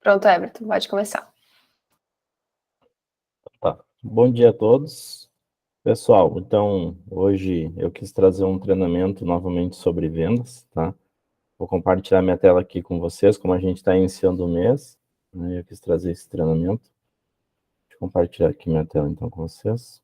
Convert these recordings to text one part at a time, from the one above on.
Pronto, Everton, pode começar. Tá. Bom dia a todos. Pessoal, então, hoje eu quis trazer um treinamento novamente sobre vendas, tá? Vou compartilhar minha tela aqui com vocês, como a gente está iniciando o mês, né? Eu quis trazer esse treinamento. Deixa eu compartilhar aqui minha tela, então, com vocês.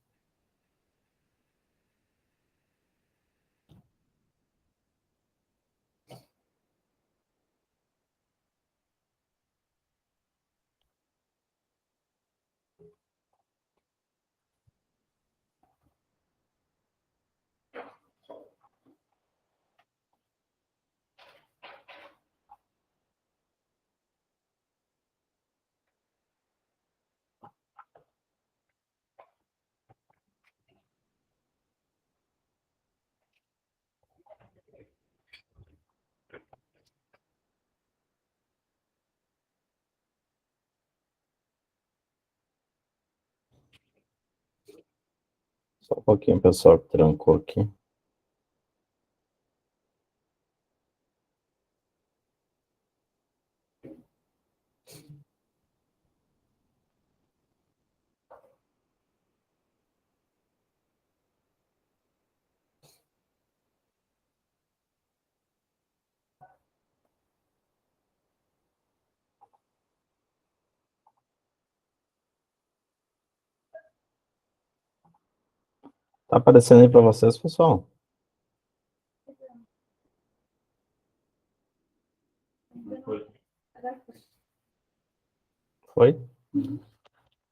Só um pouquinho, pessoal, que trancou aqui. Tá aparecendo aí para vocês, pessoal? Foi?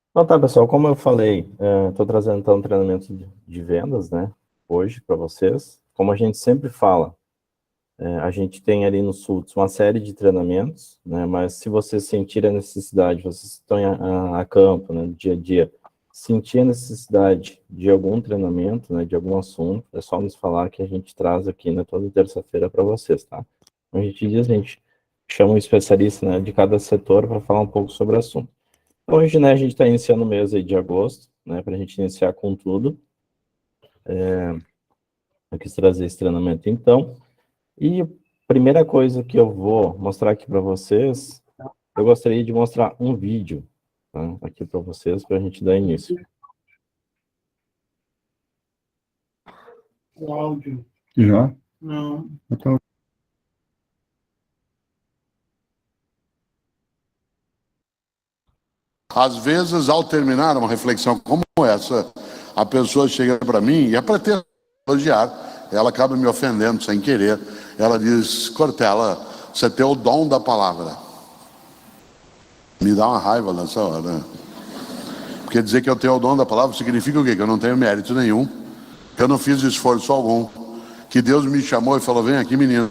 Então tá, pessoal, como eu falei, estou trazendo então um treinamento de vendas, né, hoje para vocês. Como a gente sempre fala, a gente tem ali no SULTS uma série de treinamentos, né, mas se vocês sentirem a necessidade, vocês estão a campo, né, no dia a dia, sentir a necessidade de algum treinamento, né, de algum assunto, é só nos falar que a gente traz aqui, né, toda terça-feira para vocês, tá? A gente chama um especialista, né, de cada setor para falar um pouco sobre o assunto. Hoje, né, a gente está iniciando o mês aí de agosto, né, para a gente iniciar com tudo. Eu quis trazer esse treinamento, então. E a primeira coisa que eu vou mostrar aqui para vocês, eu gostaria de mostrar um vídeo, tá, aqui para vocês, para a gente dar início. O áudio. Já? Não. Então, Às vezes, ao terminar uma reflexão como essa, a pessoa chega para mim e é para ter elogiar, ela acaba me ofendendo sem querer. Ela diz: Cortella, você tem o dom da palavra. Me dá uma raiva nessa hora. Porque dizer que eu tenho o dom da palavra significa o quê? Que eu não tenho mérito nenhum, que eu não fiz esforço algum, que Deus me chamou e falou: vem aqui, menino,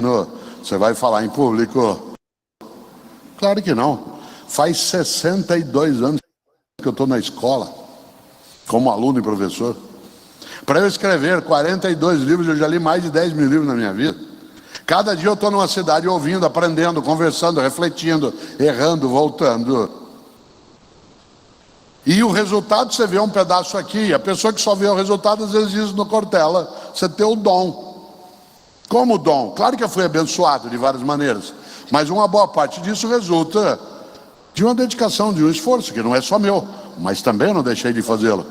você vai falar em público. Claro que não. Faz 62 anos que eu estou na escola, como aluno e professor. Para eu escrever 42 livros, eu já li mais de 10 mil livros na minha vida. Cada dia eu estou numa cidade ouvindo, aprendendo, conversando, refletindo, errando, voltando. E o resultado, você vê um pedaço aqui. A pessoa que só vê o resultado, às vezes diz no Cortella: você tem o dom. Como dom? Claro que eu fui abençoado de várias maneiras, mas uma boa parte disso resulta de uma dedicação, de um esforço, que não é só meu, mas também eu não deixei de fazê-lo.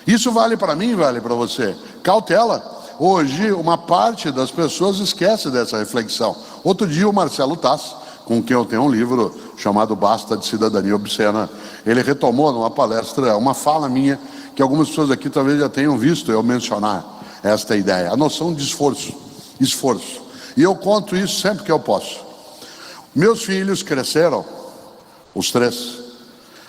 Isso vale para mim, vale para você. Cautela. Hoje, uma parte das pessoas esquece dessa reflexão. Outro dia, o Marcelo Tass, com quem eu tenho um livro chamado Basta de Cidadania Obscena, ele retomou numa palestra uma fala minha, que algumas pessoas aqui talvez já tenham visto eu mencionar esta ideia, a noção de esforço. Esforço. E eu conto isso sempre que eu posso. Meus filhos cresceram, os três,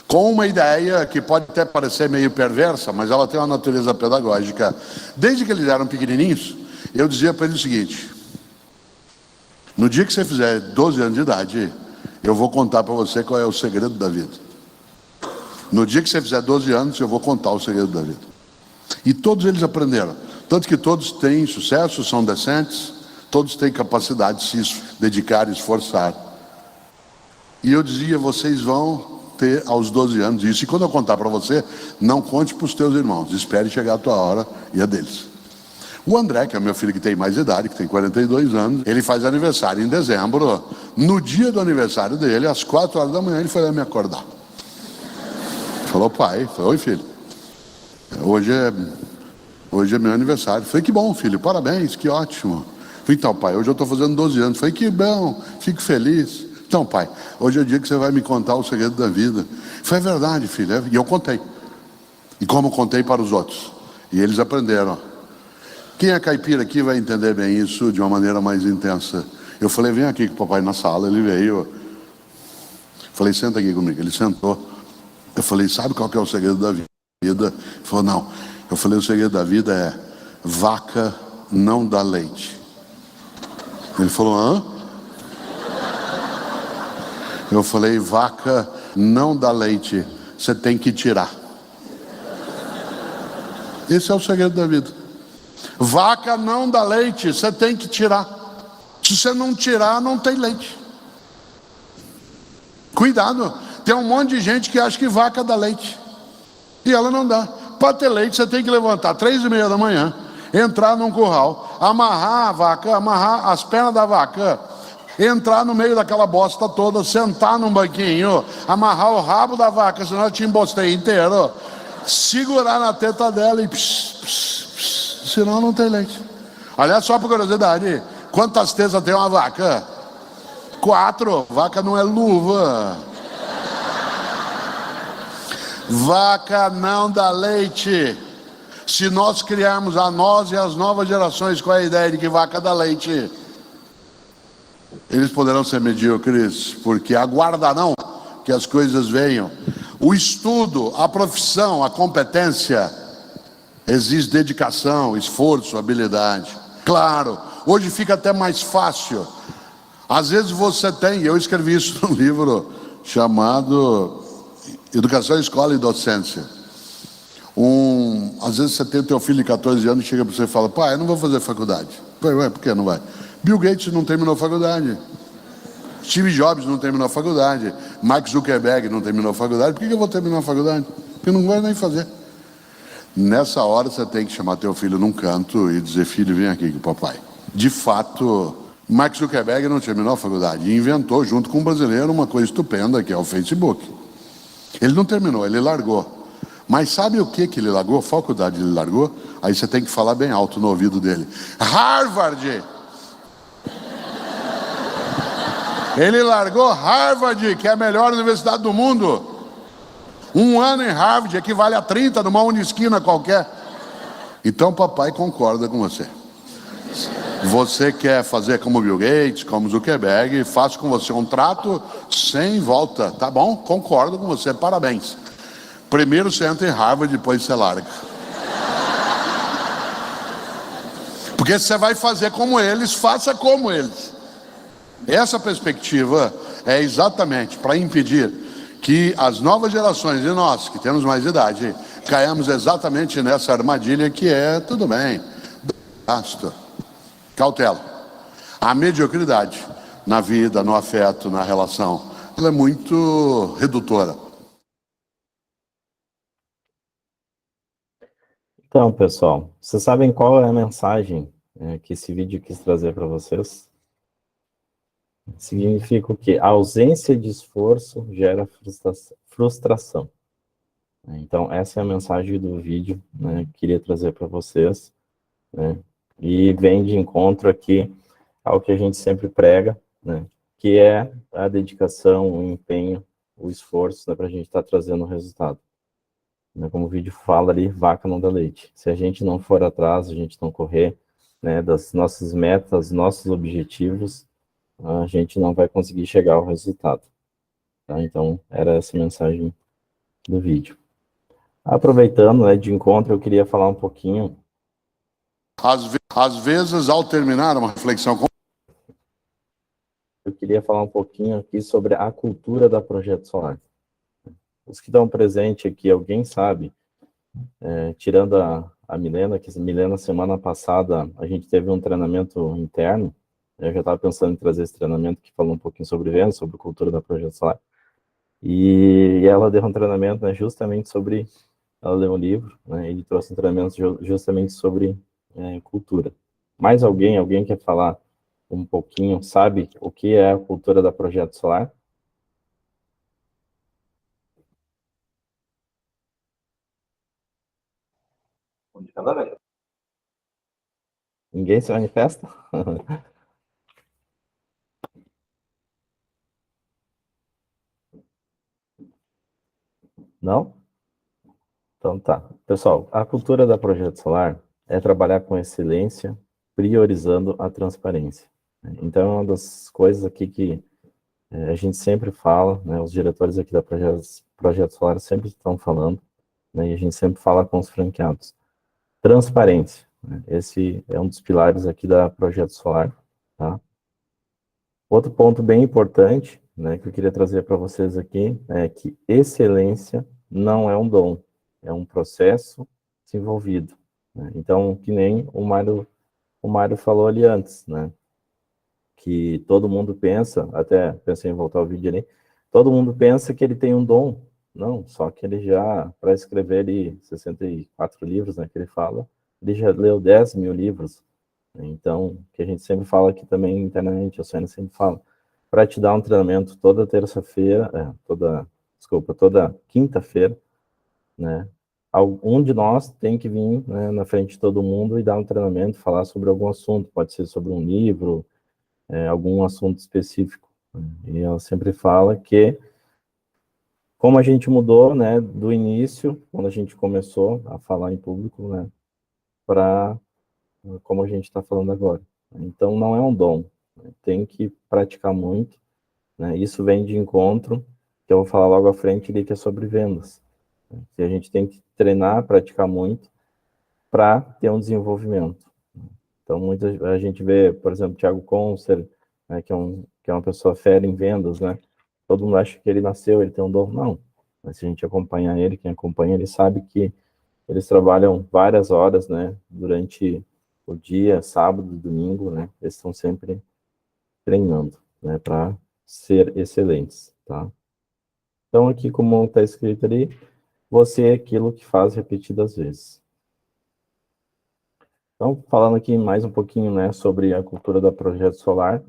com uma ideia que pode até parecer meio perversa, mas ela tem uma natureza pedagógica. Desde que eles eram pequenininhos, eu dizia para eles o seguinte: no dia que você fizer 12 anos de idade, eu vou contar para você qual é o segredo da vida. No dia que você fizer 12 anos, eu vou contar o segredo da vida. E todos eles aprenderam. Tanto que todos têm sucesso, são decentes, todos têm capacidade de se dedicar e esforçar. E eu dizia: vocês vão ter aos 12 anos isso. E quando eu contar para você, não conte para os teus irmãos, espere chegar a tua hora e a deles. O André, que é meu filho que tem mais idade, que tem 42 anos, ele faz aniversário em dezembro. No dia do aniversário dele, às 4 horas da manhã, ele foi lá me acordar. Falou, pai, oi filho, hoje é meu aniversário. Falei, que bom filho, parabéns, que ótimo. Falei, então pai, hoje eu estou fazendo 12 anos. Falei, que bom, fico feliz. Então pai, hoje é o dia que você vai me contar o segredo da vida. Foi verdade filho, e eu contei. E como contei para os outros. E eles aprenderam. Quem é caipira aqui vai entender bem isso de uma maneira mais intensa. Eu falei, vem aqui com o papai na sala, ele veio. Falei, senta aqui comigo, ele sentou. Eu falei, sabe qual que é o segredo da vida? Ele falou, não. Eu falei, o segredo da vida é vaca não dá leite. Ele falou, hã? Eu falei, vaca não dá leite, você tem que tirar. Esse é o segredo da vida. Vaca não dá leite, você tem que tirar. Se você não tirar, não tem leite. Cuidado, tem um monte de gente que acha que vaca dá leite. E ela não dá. Para ter leite, você tem que levantar 3:30 da manhã, entrar num curral, amarrar a vaca, amarrar as pernas da vaca, entrar no meio daquela bosta toda, sentar num banquinho, amarrar o rabo da vaca, senão ela te embosteia inteiro, segurar na teta dela e senão não tem leite. Aliás, só por curiosidade, quantas tetas tem uma vaca? 4. Vaca não é luva. Vaca não dá leite. Se nós criarmos a nós e as novas gerações com a ideia de que vaca dá leite, eles poderão ser medíocres, porque aguardarão que as coisas venham. O estudo, a profissão, a competência, exige dedicação, esforço, habilidade. Claro, hoje fica até mais fácil. Às vezes você tem, eu escrevi isso num livro chamado Educação, Escola e Docência. Às vezes você tem o teu filho de 14 anos e chega para você e fala, pai, eu não vou fazer faculdade. Ué, por que não vai? Bill Gates não terminou a faculdade. Steve Jobs não terminou a faculdade. Mark Zuckerberg não terminou a faculdade. Por que eu vou terminar a faculdade? Porque eu não vou nem fazer. Nessa hora você tem que chamar teu filho num canto e dizer, filho, vem aqui com o papai. De fato, Mark Zuckerberg não terminou a faculdade e inventou, junto com um brasileiro, uma coisa estupenda, que é o Facebook. Ele não terminou, ele largou. Mas sabe o que ele largou? A faculdade ele largou? Aí você tem que falar bem alto no ouvido dele. Harvard! Ele largou Harvard, que é a melhor universidade do mundo. 1 ano em Harvard equivale a 30 numa unisquina qualquer. Então papai concorda com você. Você quer fazer como Bill Gates, como Zuckerberg, faço com você um trato sem volta, tá bom? Concordo com você, parabéns. Primeiro você entra em Harvard, depois você larga. Porque se você vai fazer como eles, faça como eles. Essa perspectiva é exatamente para impedir que as novas gerações e nós, que temos mais idade, caiamos exatamente nessa armadilha que é, tudo bem, basta. Cautela. A mediocridade na vida, no afeto, na relação, ela é muito redutora. Então, pessoal, vocês sabem qual é a mensagem que esse vídeo quis trazer para vocês? Significa o quê? A ausência de esforço gera frustração. Então, essa é a mensagem do vídeo, né, que queria trazer para vocês, né, e vem de encontro aqui ao que a gente sempre prega, né, que é a dedicação, o empenho, o esforço, né, para a gente estar trazendo o resultado. Como o vídeo fala ali, vaca não dá leite. Se a gente não for atrás, a gente não correr, né, das nossas metas, nossos objetivos, a gente não vai conseguir chegar ao resultado. Tá? Então, era essa a mensagem do vídeo. Aproveitando, né, de encontro, eu queria falar um pouquinho. Às vezes, ao terminar uma reflexão, eu queria falar um pouquinho aqui sobre a cultura da Projeto Solar. Os que estão presentes aqui, alguém sabe, tirando a Milena, que a Milena, semana passada, a gente teve um treinamento interno. Eu já estava pensando em trazer esse treinamento que falou um pouquinho sobre vendas, sobre cultura da Projeto Solar. E ela deu um treinamento, né, justamente sobre... Ela leu um livro, né, e trouxe um treinamento justamente sobre cultura. Mais alguém? Alguém quer falar um pouquinho, sabe o que é a cultura da Projeto Solar? Ninguém se manifesta? Não? Então tá. Pessoal, a cultura da Projeto Solar é trabalhar com excelência, priorizando a transparência. Então, é uma das coisas aqui que a gente sempre fala, né, os diretores aqui da Projeto Solar sempre estão falando, né, e a gente sempre fala com os franqueados. Transparência, né, esse é um dos pilares aqui da Projeto Solar, tá? Outro ponto bem importante, né, que eu queria trazer para vocês aqui, é que excelência não é um dom, é um processo desenvolvido, né? Então, que nem o Mário falou ali antes, né, que todo mundo pensa, até pensei em voltar o vídeo ali, todo mundo pensa que ele tem um dom, não, só que ele já, para escrever ali 64 livros, né, que ele fala, ele já leu 10 mil livros, né? Então, que a gente sempre fala aqui também internamente, a Sônia sempre fala, para te dar um treinamento toda terça-feira, toda quinta-feira, né, um de nós tem que vir, né, na frente de todo mundo e dar um treinamento, falar sobre algum assunto, pode ser sobre um livro, algum assunto específico. Né? E ela sempre fala que, como a gente mudou, né, do início, quando a gente começou a falar em público, né, para como a gente está falando agora. Então, não é um dom, né? Tem que praticar muito, né? Isso vem de encontro, que eu vou falar logo à frente ali, que é sobre vendas. Né? Que a gente tem que treinar, praticar muito, para ter um desenvolvimento. Então, a gente vê, por exemplo, Thiago Concer, né, que é uma pessoa fera em vendas, né? Todo mundo acha que ele nasceu, ele tem um dom. Não. Mas se a gente acompanhar ele, quem acompanha, ele sabe que eles trabalham várias horas, né? Durante o dia, sábado, domingo, né? Eles estão sempre treinando, né? Para ser excelentes, tá? Então, aqui, como está escrito ali, você é aquilo que faz repetidas vezes. Então, falando aqui mais um pouquinho, né, sobre a cultura da Projeto Solar,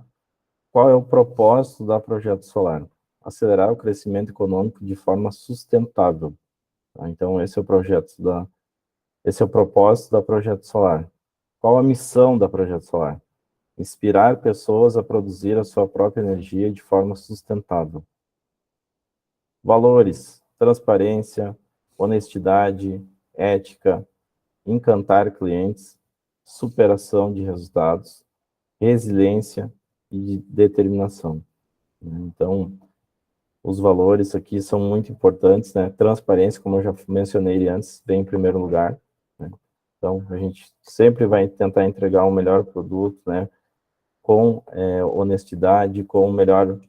qual é o propósito da Projeto Solar? Acelerar o crescimento econômico de forma sustentável. Tá? Então, esse é o propósito da Projeto Solar. Qual a missão da Projeto Solar? Inspirar pessoas a produzir a sua própria energia de forma sustentável. Valores: transparência, honestidade, ética, encantar clientes, superação de resultados, resiliência e determinação. Então, os valores aqui são muito importantes, né? Transparência, como eu já mencionei antes, vem em primeiro lugar, né? Então, a gente sempre vai tentar entregar um melhor produto, né? Com honestidade, com o melhor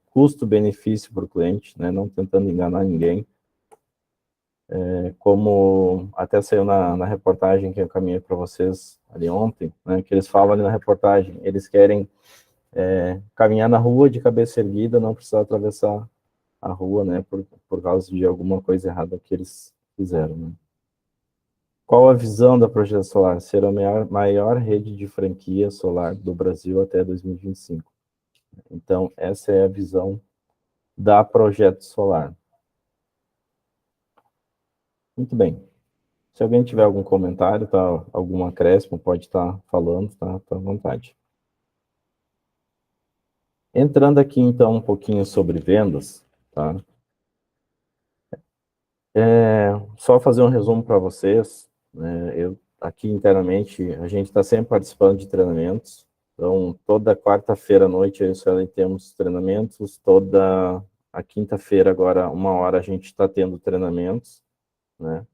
custo-benefício para o cliente, né? Não tentando enganar ninguém. Como até saiu na reportagem que eu caminhei para vocês ali ontem, né? Que eles falam ali na reportagem, eles querem caminhar na rua de cabeça erguida, não precisar atravessar a rua, né, por causa de alguma coisa errada que eles fizeram, né. Qual a visão da Projeto Solar? Ser a maior rede de franquia solar do Brasil até 2025. Então, essa é a visão da Projeto Solar. Muito bem. Se alguém tiver algum comentário, tá, algum acréscimo, pode estar falando, tá à vontade. Entrando aqui, então, um pouquinho sobre vendas, tá? Só fazer um resumo para vocês, né? Eu, aqui internamente, a gente está sempre participando de treinamentos, então toda quarta-feira à noite eu e o Suelen temos treinamentos, toda a quinta-feira agora, 1 hora, a gente está tendo treinamentos, né?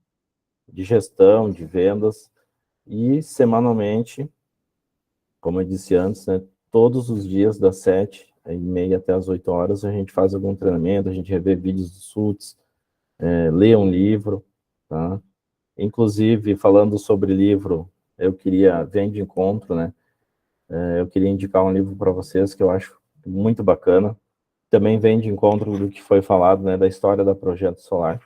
De gestão, de vendas, e semanalmente, como eu disse antes, né? Todos os dias das 7h30 até as 8 horas a gente faz algum treinamento, a gente revê vídeos dos SUTs, lê um livro, tá? Inclusive, falando sobre livro, eu queria, vem de encontro, né? Eu queria indicar um livro para vocês que eu acho muito bacana. Também vem de encontro do que foi falado, né? Da história da Projeto Solar.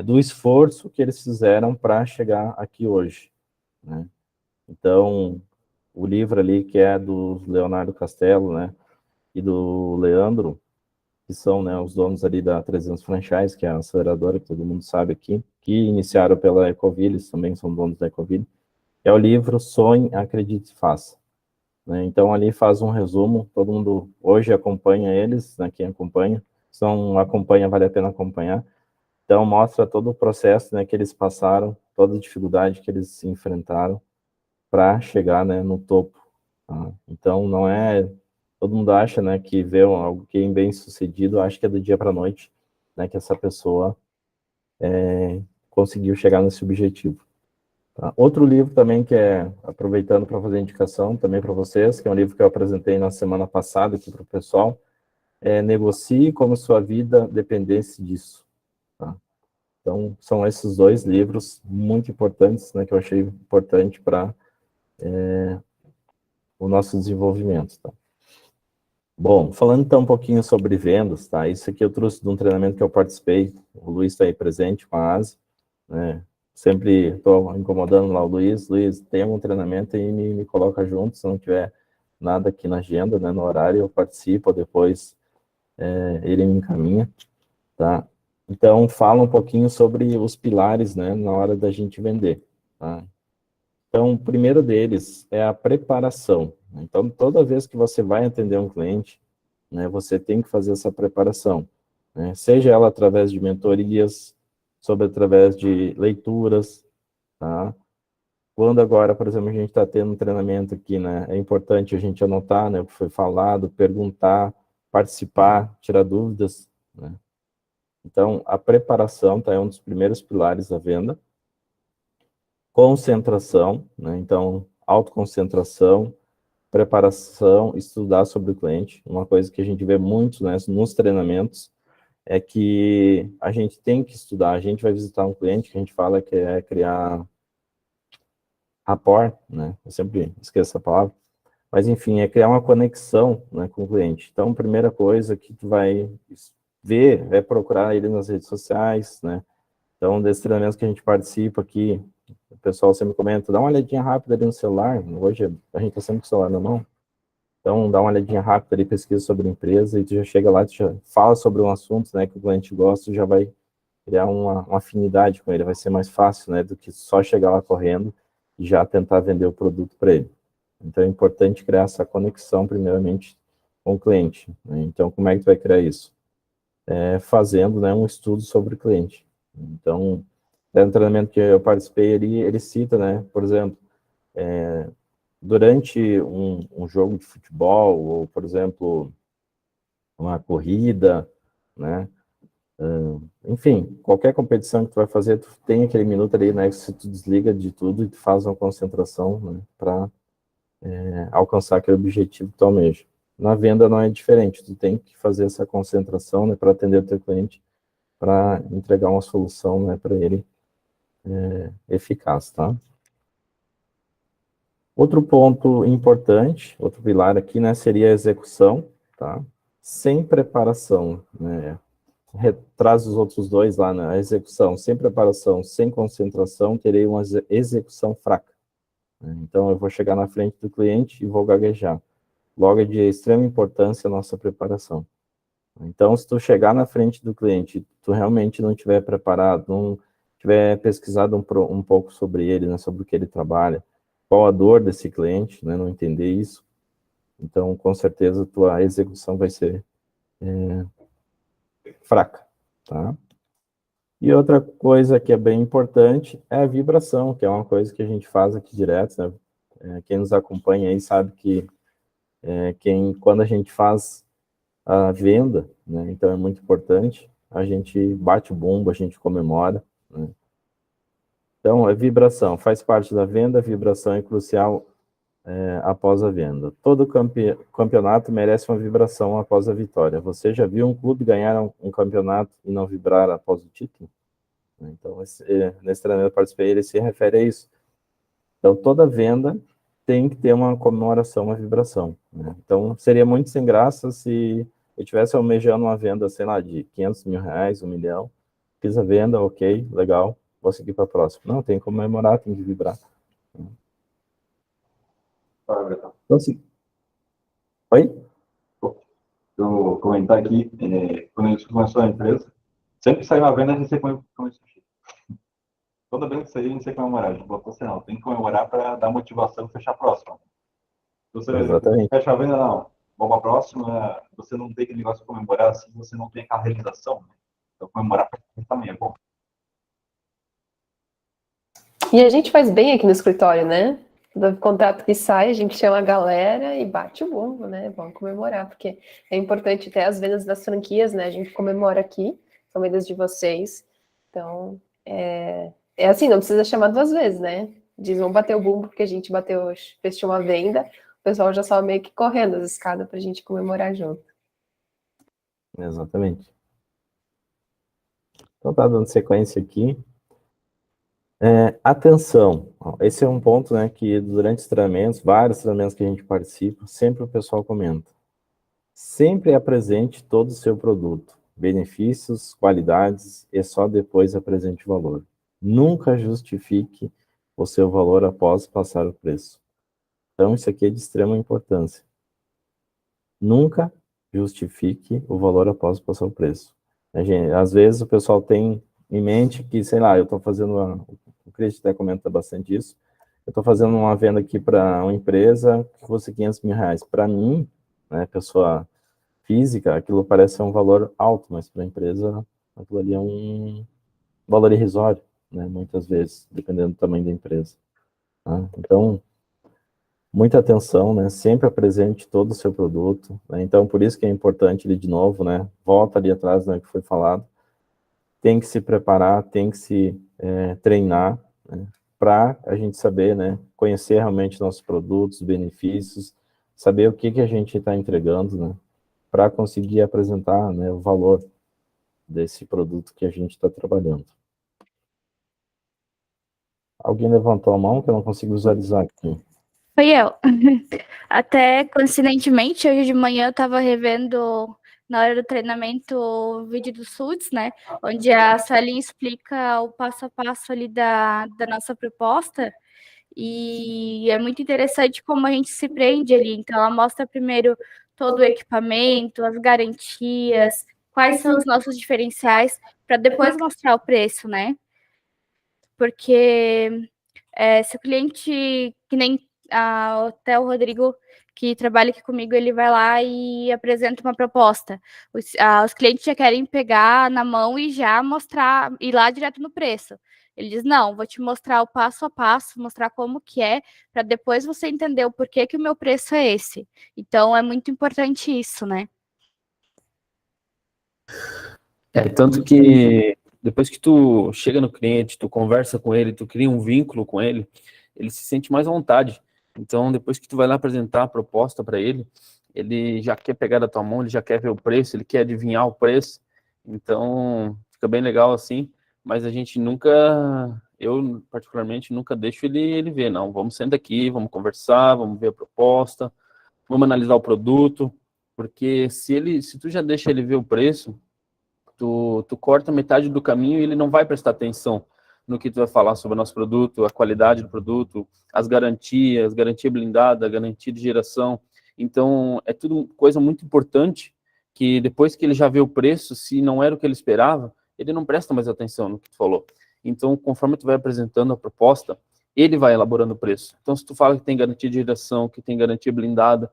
Do esforço que eles fizeram para chegar aqui hoje, né? Então, o livro ali que é do Leonardo Castelo, né, e do Leandro, que são, né, os donos ali da 300 Franchise, que é a aceleradora que todo mundo sabe aqui, que iniciaram pela Ecoville, eles também são donos da Ecoville, é o livro Sonhe, Acredite e Faça. Né? Então, ali faz um resumo, todo mundo hoje acompanha eles, né, quem acompanha, se não acompanha, vale a pena acompanhar. Então, mostra todo o processo, né, que eles passaram, toda a dificuldade que eles enfrentaram para chegar, né, no topo. Tá? Então, não é... Todo mundo acha, né, que vê alguém bem sucedido, acha que é do dia para a noite, né, que essa pessoa conseguiu chegar nesse objetivo. Tá? Outro livro também que é, aproveitando para fazer indicação também para vocês, que é um livro que eu apresentei na semana passada aqui para o pessoal, é Negocie como sua vida dependesse disso. Tá? Então, são esses dois livros muito importantes, né, que eu achei importante para o nosso desenvolvimento. Tá? Bom, falando então um pouquinho sobre vendas, tá? Isso aqui eu trouxe de um treinamento que eu participei, o Luiz está aí presente com a ASE, né? Sempre estou incomodando lá o Luiz, tem algum treinamento e me coloca junto, se não tiver nada aqui na agenda, né, no horário, eu participo, depois ele me encaminha, tá? Então, fala um pouquinho sobre os pilares, né, na hora da gente vender, tá? Então, o primeiro deles é a preparação. Então, toda vez que você vai atender um cliente, né, você tem que fazer essa preparação, né? Seja ela através de mentorias, através de leituras, tá? Quando agora, por exemplo, a gente está tendo um treinamento aqui, né, é importante a gente anotar, né, o que foi falado, perguntar, participar, tirar dúvidas, né? Então, a preparação tá, é um dos primeiros pilares da venda. Concentração, né? Então, autoconcentração, preparação, estudar sobre o cliente. Uma coisa que a gente vê muito, né, nos treinamentos é que a gente tem que estudar. A gente vai visitar um cliente que a gente fala que é criar rapport, né? Eu sempre esqueço essa palavra. Mas, enfim, é criar uma conexão, né, com o cliente. Então, a primeira coisa que tu vai ver é procurar ele nas redes sociais, né? Então, desses treinamentos que a gente participa aqui, o pessoal sempre comenta, dá uma olhadinha rápida ali no celular, hoje a gente está sempre com o celular na mão, então dá uma olhadinha rápida ali, pesquisa sobre a empresa, e tu já chega lá, tu já fala sobre um assunto, né, que o cliente gosta, tu já vai criar uma afinidade com ele, vai ser mais fácil, né, do que só chegar lá correndo e já tentar vender o produto para ele. Então é importante criar essa conexão, primeiramente, com o cliente, né? Então, como é que tu vai criar isso? Fazendo, né, um estudo sobre o cliente. Então, no treinamento que eu participei, ele cita, né, por exemplo, durante um jogo de futebol, ou, por exemplo, uma corrida, né, enfim, qualquer competição que tu vai fazer, tu tem aquele minuto ali, né, que se tu desliga de tudo e tu faz uma concentração, né, para alcançar aquele objetivo que tu almeja. Na venda não é diferente, tu tem que fazer essa concentração, né, para atender o teu cliente, para entregar uma solução, né, para ele eficaz, tá? Outro ponto importante, outro pilar aqui, né, seria a execução, tá? Sem preparação, né? Traz os outros dois lá, né? A execução sem preparação, sem concentração, terei uma execução fraca, né? Então, eu vou chegar na frente do cliente e vou gaguejar. Logo, é de extrema importância a nossa preparação. Então, se tu chegar na frente do cliente, tu realmente não estiver preparado, não tiver pesquisado um pouco sobre ele, né, sobre o que ele trabalha, qual a dor desse cliente, né, não entender isso, então, com certeza, tua execução vai ser fraca, tá? E outra coisa que é bem importante é a vibração, que é uma coisa que a gente faz aqui direto, né? Quem nos acompanha aí sabe que quando a gente faz a venda, né? Então é muito importante, a gente bate o bumbo, a gente comemora, né? Então, a vibração faz parte da venda, a vibração é crucial após a venda. Todo campeonato merece uma vibração após a vitória. Você já viu um clube ganhar um campeonato e não vibrar após o título? Então, nesse treinamento que eu participei, ele se refere a isso. Então, toda venda tem que ter uma comemoração, uma vibração, né? Então, seria muito sem graça se eu estivesse almejando uma venda, sei lá, de 500 mil reais, 1 milhão, fiz a venda, ok, legal, vou seguir para a próxima. Não, tem que comemorar, tem que vibrar. Então, assim, oi? Eu comentar aqui, quando a gente começou a empresa, sempre que saiu a venda, a gente comemora. Toda vez que sair, a gente tem que comemorar. A gente botou assim, não, tem que comemorar para dar motivação para fechar a próxima. Você Exatamente. fecha a venda, não, vamos à próxima, você não tem aquele negócio de comemorar, assim, você não tem aquela realização. Né? Então, comemorar também é bom. E a gente faz bem aqui no escritório, né? Do contrato que sai, a gente chama a galera e bate o bumbo, né? Vamos comemorar, porque é importante até as vendas das franquias, né? A gente comemora aqui, são vendas de vocês. Então, é assim, não precisa chamar duas vezes, né? Diz, vamos bater o bumbo, porque a gente fechou uma venda, o pessoal já só meio que correndo as escadas pra gente comemorar junto. Exatamente. Então, tá dando sequência aqui. Atenção, esse é um ponto, né, que durante os treinamentos, vários treinamentos que a gente participa, sempre o pessoal comenta. Sempre apresente todo o seu produto, benefícios, qualidades, e só depois apresente o valor. Nunca justifique o seu valor após passar o preço. Então, isso aqui é de extrema importância. Nunca justifique o valor após passar o preço. Às vezes o pessoal tem em mente que, sei lá, eu estou fazendo o Cris até comenta bastante isso, eu estou fazendo uma venda aqui para uma empresa que custa 500 mil reais. Para mim, né, pessoa física, aquilo parece ser um valor alto, mas para a empresa, aquilo ali é um valor irrisório, né, muitas vezes, dependendo do tamanho da empresa. Tá? Então, muita atenção, né, sempre apresente todo o seu produto, né? Então, por isso que é importante, de novo, né, volta ali atrás, né, que foi falado, tem que se preparar, tem que se treinar, né, para a gente saber, né, conhecer realmente nossos produtos, benefícios, saber o que a gente está entregando, né, para conseguir apresentar, né, o valor desse produto que a gente está trabalhando. Alguém levantou a mão que eu não consigo visualizar aqui. Foi eu. Até coincidentemente, hoje de manhã eu estava revendo, na hora do treinamento, o vídeo do SUDS, né? Onde a Suelen explica o passo a passo ali da nossa proposta. E é muito interessante como a gente se prende ali. Então, ela mostra primeiro todo o equipamento, as garantias, quais são os nossos diferenciais, para depois mostrar o preço, né? Porque se o cliente, que nem até o Rodrigo, que trabalha aqui comigo, ele vai lá e apresenta uma proposta. Os clientes já querem pegar na mão e já mostrar, ir lá direto no preço. Ele diz, não, vou te mostrar o passo a passo, mostrar como que é, para depois você entender o porquê que o meu preço é esse. Então, é muito importante isso, né? Tanto que depois que tu chega no cliente, tu conversa com ele, tu cria um vínculo com ele, ele se sente mais à vontade. Então, depois que tu vai lá apresentar a proposta para ele já quer pegar da tua mão, ele já quer ver o preço, ele quer adivinhar o preço. Então, fica bem legal assim, mas a gente eu particularmente nunca deixo ele ver, não, vamos sentar aqui, vamos conversar, vamos ver a proposta, vamos analisar o produto, porque se tu já deixa ele ver o preço, tu corta metade do caminho e ele não vai prestar atenção no que tu vai falar sobre o nosso produto, a qualidade do produto, as garantias, garantia blindada, garantia de geração. Então, é tudo coisa muito importante que depois que ele já vê o preço, se não era o que ele esperava, ele não presta mais atenção no que tu falou. Então, conforme tu vai apresentando a proposta, ele vai elaborando o preço. Então, se tu fala que tem garantia de geração, que tem garantia blindada,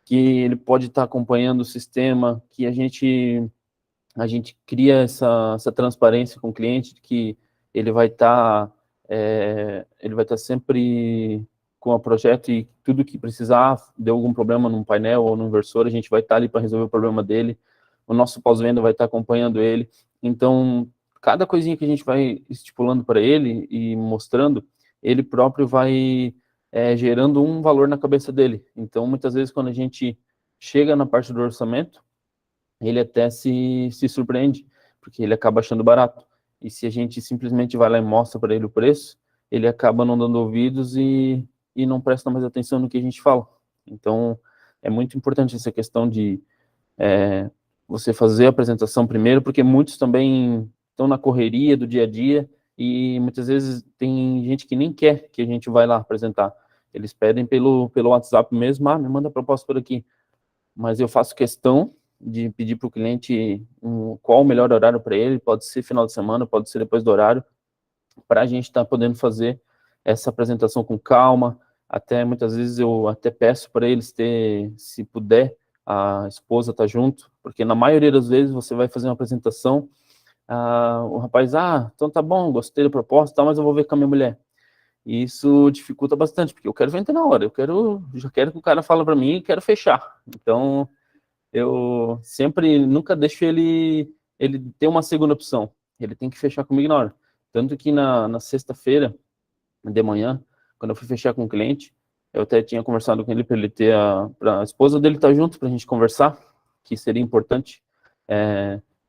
que ele pode estar acompanhando o sistema, que a gente cria essa transparência com o cliente, que ele vai estar sempre com o projeto e tudo que precisar, deu algum problema num painel ou no inversor, a gente vai estar ali para resolver o problema dele, o nosso pós-venda vai estar acompanhando ele. Então, cada coisinha que a gente vai estipulando para ele e mostrando, ele próprio vai gerando um valor na cabeça dele. Então, muitas vezes, quando a gente chega na parte do orçamento, ele até se surpreende, porque ele acaba achando barato. E se a gente simplesmente vai lá e mostra para ele o preço, ele acaba não dando ouvidos e não presta mais atenção no que a gente fala. Então, é muito importante essa questão de você fazer a apresentação primeiro, porque muitos também estão na correria do dia a dia e muitas vezes tem gente que nem quer que a gente vai lá apresentar. eles pedem pelo WhatsApp mesmo, me manda a proposta por aqui. Mas eu faço questão de pedir para o cliente qual o melhor horário para ele, pode ser final de semana, pode ser depois do horário, para a gente estar podendo fazer essa apresentação com calma. Até muitas vezes eu até peço para eles ter, se puder, a esposa tá junto, porque na maioria das vezes você vai fazer uma apresentação, o rapaz, então tá bom, gostei da proposta, mas eu vou ver com a minha mulher. E isso dificulta bastante, porque eu quero vender na hora, já quero que o cara fale para mim e quero fechar. Então, eu sempre, nunca deixo ele ter uma segunda opção. Ele tem que fechar comigo na hora. Tanto que na sexta-feira, de manhã, quando eu fui fechar com o cliente, eu até tinha conversado com ele para ele ter a esposa dele estar junto para a gente conversar, que seria importante.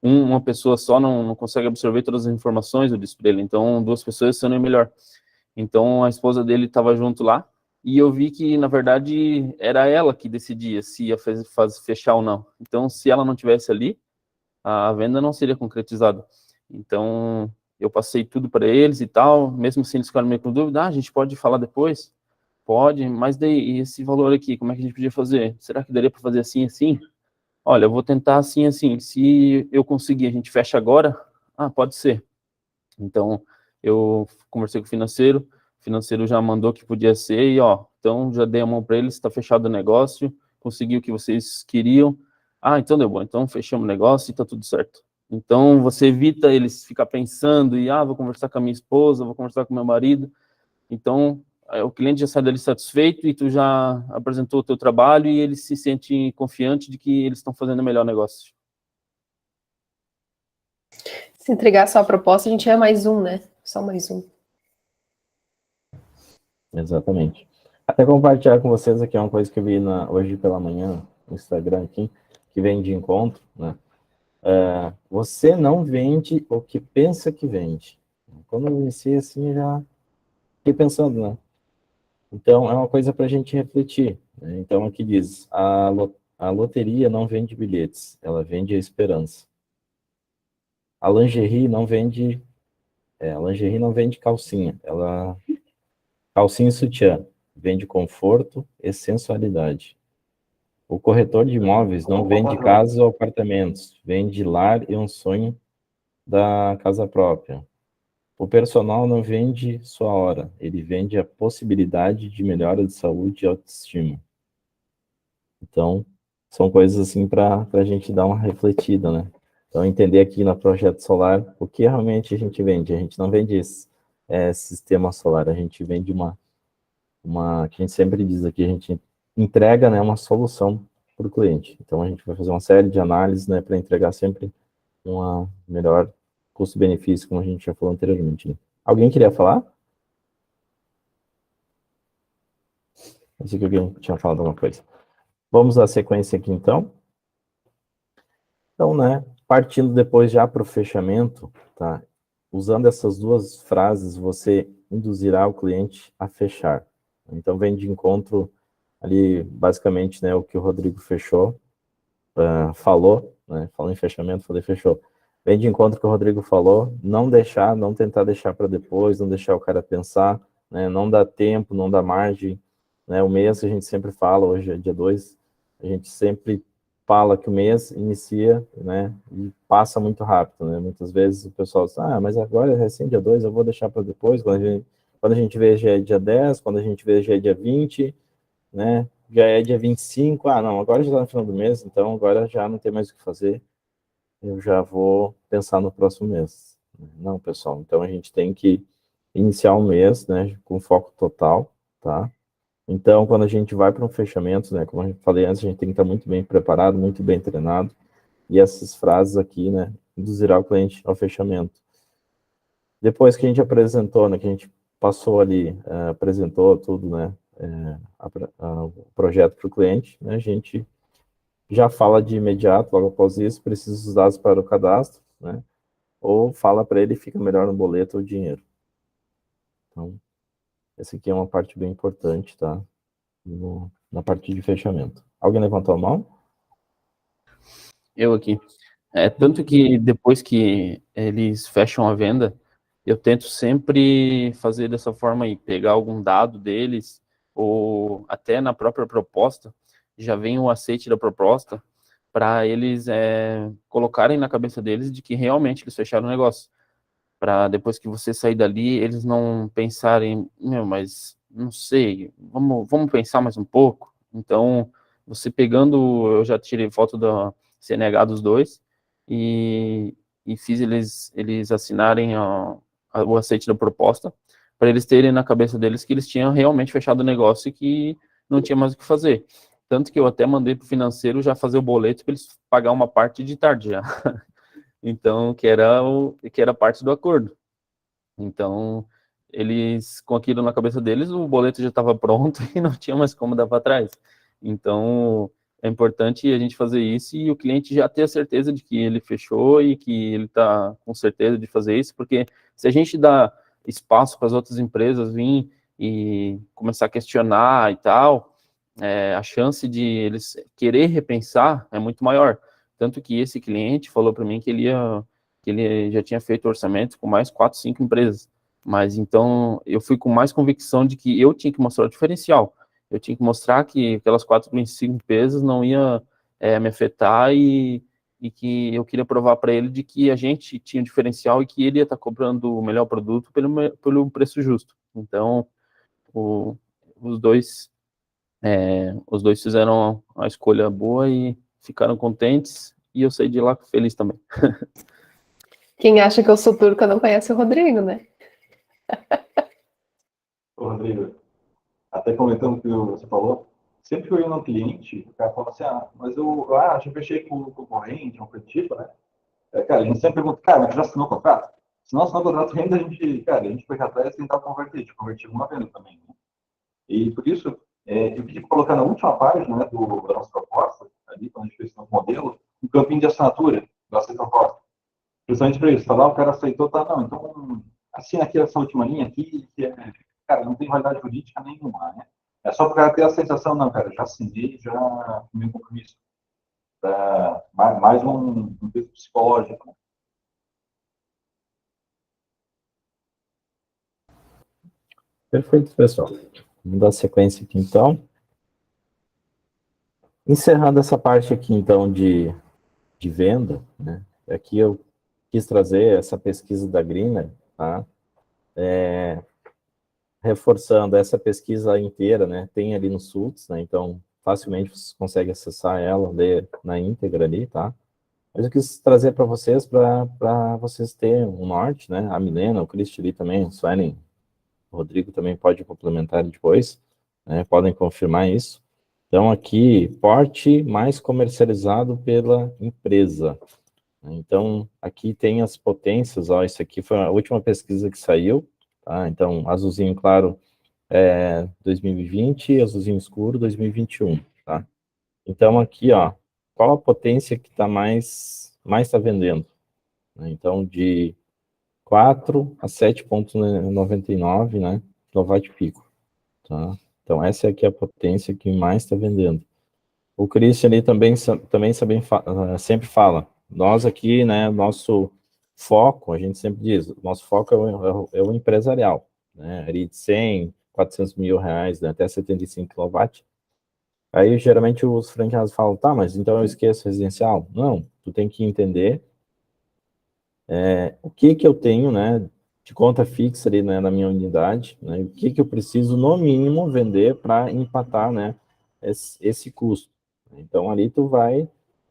Uma pessoa só não consegue absorver todas as informações, eu disse para ele, então 2 pessoas sendo melhor. Então a esposa dele estava junto lá, e eu vi que, na verdade, era ela que decidia se ia fechar ou não. Então, se ela não tivesse ali, a venda não seria concretizada. Então, eu passei tudo para eles e tal, mesmo assim eles ficaram meio com dúvida, a gente pode falar depois? Pode, mas daí, esse valor aqui, como é que a gente podia fazer? Será que daria para fazer assim, assim? Olha, eu vou tentar assim, assim, se eu conseguir, a gente fecha agora? Pode ser. Então, eu conversei com o financeiro já mandou que podia ser, e então já dei a mão para eles, está fechado o negócio, consegui o que vocês queriam. Então deu bom, então fechamos o negócio e está tudo certo. Então, você evita eles ficar pensando e, vou conversar com a minha esposa, vou conversar com o meu marido. Então, o cliente já sai dali satisfeito e tu já apresentou o teu trabalho e ele se sente confiante de que eles estão fazendo o melhor negócio. Se entregar só a proposta, a gente é mais um, né? Só mais um. Exatamente. Até compartilhar com vocês aqui uma coisa que eu vi hoje pela manhã no Instagram aqui, que vem de encontro, né? Você não vende o que pensa que vende. Quando eu iniciei assim, já fiquei pensando, né? Então, é uma coisa para a gente refletir, né? Então, aqui diz, a loteria não vende bilhetes, ela vende a esperança. A lingerie não vende calcinha, calcinha e sutiã, vende conforto e sensualidade. O corretor de imóveis não vende casas ou apartamentos, vende lar e um sonho da casa própria. O personal não vende sua hora, ele vende a possibilidade de melhora de saúde e autoestima. Então, são coisas assim para a gente dar uma refletida, né? Então, entender aqui no Projeto Solar o que realmente a gente vende. A gente não vende sistema solar, a gente vende que a gente sempre diz aqui, a gente entrega, né, uma solução para o cliente. Então, a gente vai fazer uma série de análises, né, para entregar sempre uma melhor custo-benefício, como a gente já falou anteriormente, né? Alguém queria falar? Eu sei que alguém tinha falado alguma coisa. Vamos à sequência aqui, então. Então, né, partindo depois já para o fechamento, tá? Usando essas 2 frases, você induzirá o cliente a fechar. Então, vem de encontro ali, basicamente, né, o que o Rodrigo falou, né? Falou em fechamento, falei fechou. Vem de encontro com o Rodrigo falou, não tentar deixar para depois, não deixar o cara pensar, né? Não dá tempo, não dá margem, né? O mês a gente sempre fala, hoje é dia 2, a gente sempre fala que o mês inicia, né? E passa muito rápido, né? Muitas vezes o pessoal diz, mas agora é recém dia 2, eu vou deixar para depois, quando a gente vê já é dia 10, quando a gente vê já é dia 20, né? Já é dia 25, não, agora já está no final do mês, então agora já não tem mais o que fazer, eu já vou pensar no próximo mês. Não, pessoal, então a gente tem que iniciar o mês, né, com foco total, tá? Então, quando a gente vai para um fechamento, né, como eu falei antes, a gente tem que estar muito bem preparado, muito bem treinado, e essas frases aqui, né, induzirá o cliente ao fechamento. Depois que a gente apresentou, né, que a gente passou ali, apresentou tudo, né, o projeto para o cliente, né, a gente já fala de imediato, logo após isso, precisa dos dados para o cadastro, né? Ou fala para ele, fica melhor no boleto ou dinheiro. Então, essa aqui é uma parte bem importante, tá? Na parte de fechamento. Alguém levantou a mão? Eu aqui. Tanto que depois que eles fecham a venda, eu tento sempre fazer dessa forma aí, pegar algum dado deles, ou até na própria proposta, já vem o aceite da proposta para eles colocarem na cabeça deles de que realmente eles fecharam o negócio. Para depois que você sair dali, eles não pensarem, meu, mas não sei, vamos pensar mais um pouco. Então, você pegando, eu já tirei foto da CNH dos dois e fiz eles assinarem o aceite da proposta, para eles terem na cabeça deles que eles tinham realmente fechado o negócio e que não tinha mais o que fazer. Tanto que eu até mandei para o financeiro já fazer o boleto para eles pagar uma parte de tarde já. Então, que era parte do acordo. Então, eles, com aquilo na cabeça deles, o boleto já estava pronto e não tinha mais como dar para trás. Então, é importante a gente fazer isso e o cliente já ter a certeza de que ele fechou e que ele está com certeza de fazer isso, porque se a gente dá espaço para as outras empresas vir e começar a questionar e tal, a chance de eles querer repensar é muito maior. Tanto que esse cliente falou para mim que ele já tinha feito orçamento com mais 4, 5 empresas. Mas então eu fui com mais convicção de que eu tinha que mostrar o diferencial. Eu tinha que mostrar que aquelas 4, 5 empresas não ia me afetar e que eu queria provar para ele de que a gente tinha diferencial e que ele ia estar cobrando o melhor produto pelo preço justo. Então, os dois fizeram a escolha boa e ficaram contentes, e eu saí de lá feliz também. Quem acha que eu sou turca não conhece o Rodrigo, né? Ô, Rodrigo, até comentando o que você falou, sempre que eu ia no cliente, o cara fala assim, mas já fechei com o concorrente, um competitivo, né? Cara, a gente sempre pergunta, cara, mas já assinou o contrato? Se não assinou o contrato ainda, a gente foi atrás e tentar convertir uma venda também, né? E por isso, eu pedi para colocar na última página, né, da nossa proposta, ali, quando a gente fez o nosso modelo, um campinho de assinatura da nossa proposta. Principalmente para isso, falar, o cara aceitou, tá, não, então assina aqui essa última linha aqui, cara, não tem validade jurídica nenhuma, né? É só para o cara ter a sensação, não, cara, já assinei, já tomei um compromisso. Mais um peso psicológico, né? Perfeito, pessoal. Vamos dar sequência aqui, então. Encerrando essa parte aqui, então, de venda, né? Aqui eu quis trazer essa pesquisa da Greener, tá? Reforçando essa pesquisa inteira, né? Tem ali no SUTS, né? Então, facilmente vocês conseguem acessar ela, ler na íntegra ali, tá? Mas eu quis trazer para vocês, para vocês terem um norte, né? A Milena, o Cristi ali também, o Suelen, o Rodrigo também pode complementar depois, né? Podem confirmar isso. Então, aqui, porte mais comercializado pela empresa. Então, aqui tem as potências, ó, isso aqui foi a última pesquisa que saiu, tá? Então, azulzinho claro 2020, azulzinho escuro 2021, tá? Então, aqui, ó, qual a potência que está mais está vendendo? Então, de 4 a 7,99, né, kW-pico, tá? Então, essa aqui é a potência que mais está vendendo. O Christian ali também sempre fala, nós aqui, né, nosso foco, a gente sempre diz, nosso foco é o empresarial, né, ali de 100, 400 mil reais, né, até 75 kW. Aí, geralmente, os franqueados falam, tá, mas então eu esqueço residencial? Não, tu tem que entender o que eu tenho, né, de conta fixa ali, né, na minha unidade, né, o que eu preciso, no mínimo, vender para empatar, né, esse custo. Então, ali tu vai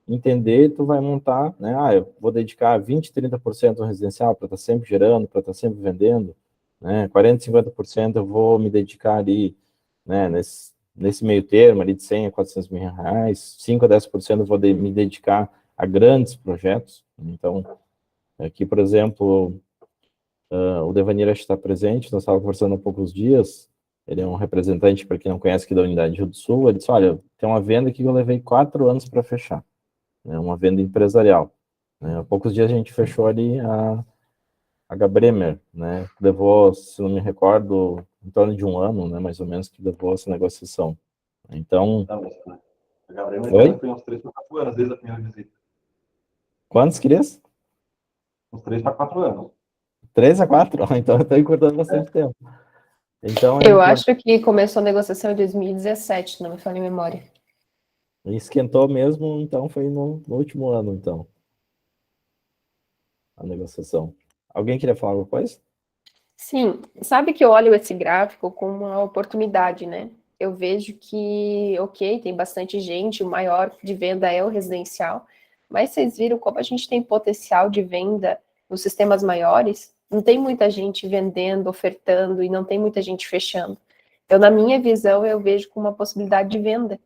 entender, tu vai montar, né, eu vou dedicar 20, 30% no residencial para estar sempre gerando, para estar sempre vendendo, né, 40, 50% eu vou me dedicar ali, né, nesse meio termo ali de 100 a 400 mil reais, 5 a 10% eu vou me dedicar a grandes projetos. Então, aqui, por exemplo, o Devanir está presente, nós estávamos conversando há poucos dias, ele é um representante, para quem não conhece, aqui da Unidade Rio do Sul, ele disse, olha, tem uma venda que eu levei 4 anos para fechar, né, uma venda empresarial. Né, há poucos dias a gente fechou ali a Gabremer, né, que levou, se não me recordo, em torno de 1 ano, né, mais ou menos, que levou essa negociação. Então... Não, mas a Gabriela Oi? foi uns 3 para 4 anos desde a primeira visita. Quantos, querias? Uns 3 para 4 anos. 3 a 4? Então eu estou encurtando bastante tempo. Então, Eu acho que começou a negociação em 2017, se não me falha a memória. esquentou mesmo, então foi no último ano, então, a negociação. Alguém queria falar alguma coisa? Sim, sabe que eu olho esse gráfico como uma oportunidade, né? Eu vejo que, ok, tem bastante gente, o maior de venda é o residencial, mas vocês viram como a gente tem potencial de venda nos sistemas maiores? Não tem muita gente vendendo, ofertando e não tem muita gente fechando. Eu, na minha visão, eu vejo como uma possibilidade de venda,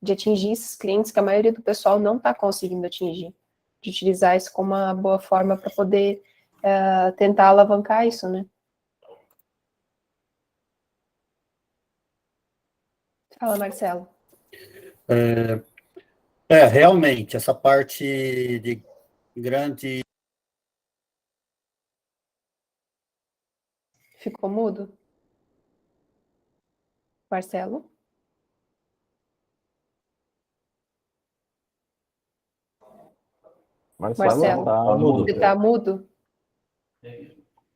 de atingir esses clientes que a maioria do pessoal não está conseguindo atingir, de utilizar isso como uma boa forma para poder tentar alavancar isso, né? Fala, Marcelo. Realmente, essa parte de grande. Ficou mudo? Marcelo? Marcelo, tá Tá mudo. Você tá mudo?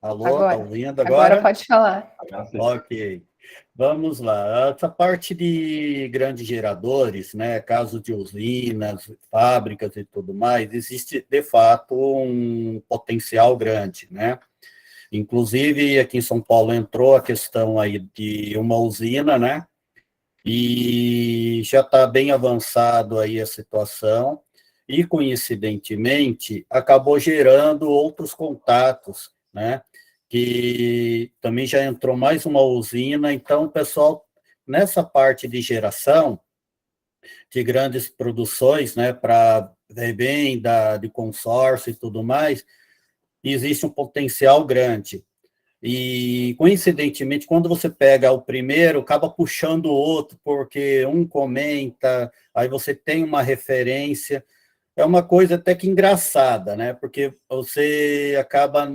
Alô, tá Agora. ouvindo Agora agora? pode falar. Agora sim. Ok. Vamos lá. Essa parte de grandes geradores, né, casos de usinas, fábricas e tudo mais, existe de fato um potencial grande, né? Inclusive aqui em São Paulo entrou a questão aí de uma usina, né? E já está bem avançado aí a situação e coincidentemente acabou gerando outros contatos, né? Que também já entrou mais uma usina, então o pessoal nessa parte de geração de grandes produções, né, para revenda, de consórcio e tudo mais, existe um potencial grande. E, coincidentemente, quando você pega o primeiro, acaba puxando o outro, porque um comenta, aí você tem uma referência. É uma coisa até que engraçada, né? Porque você acaba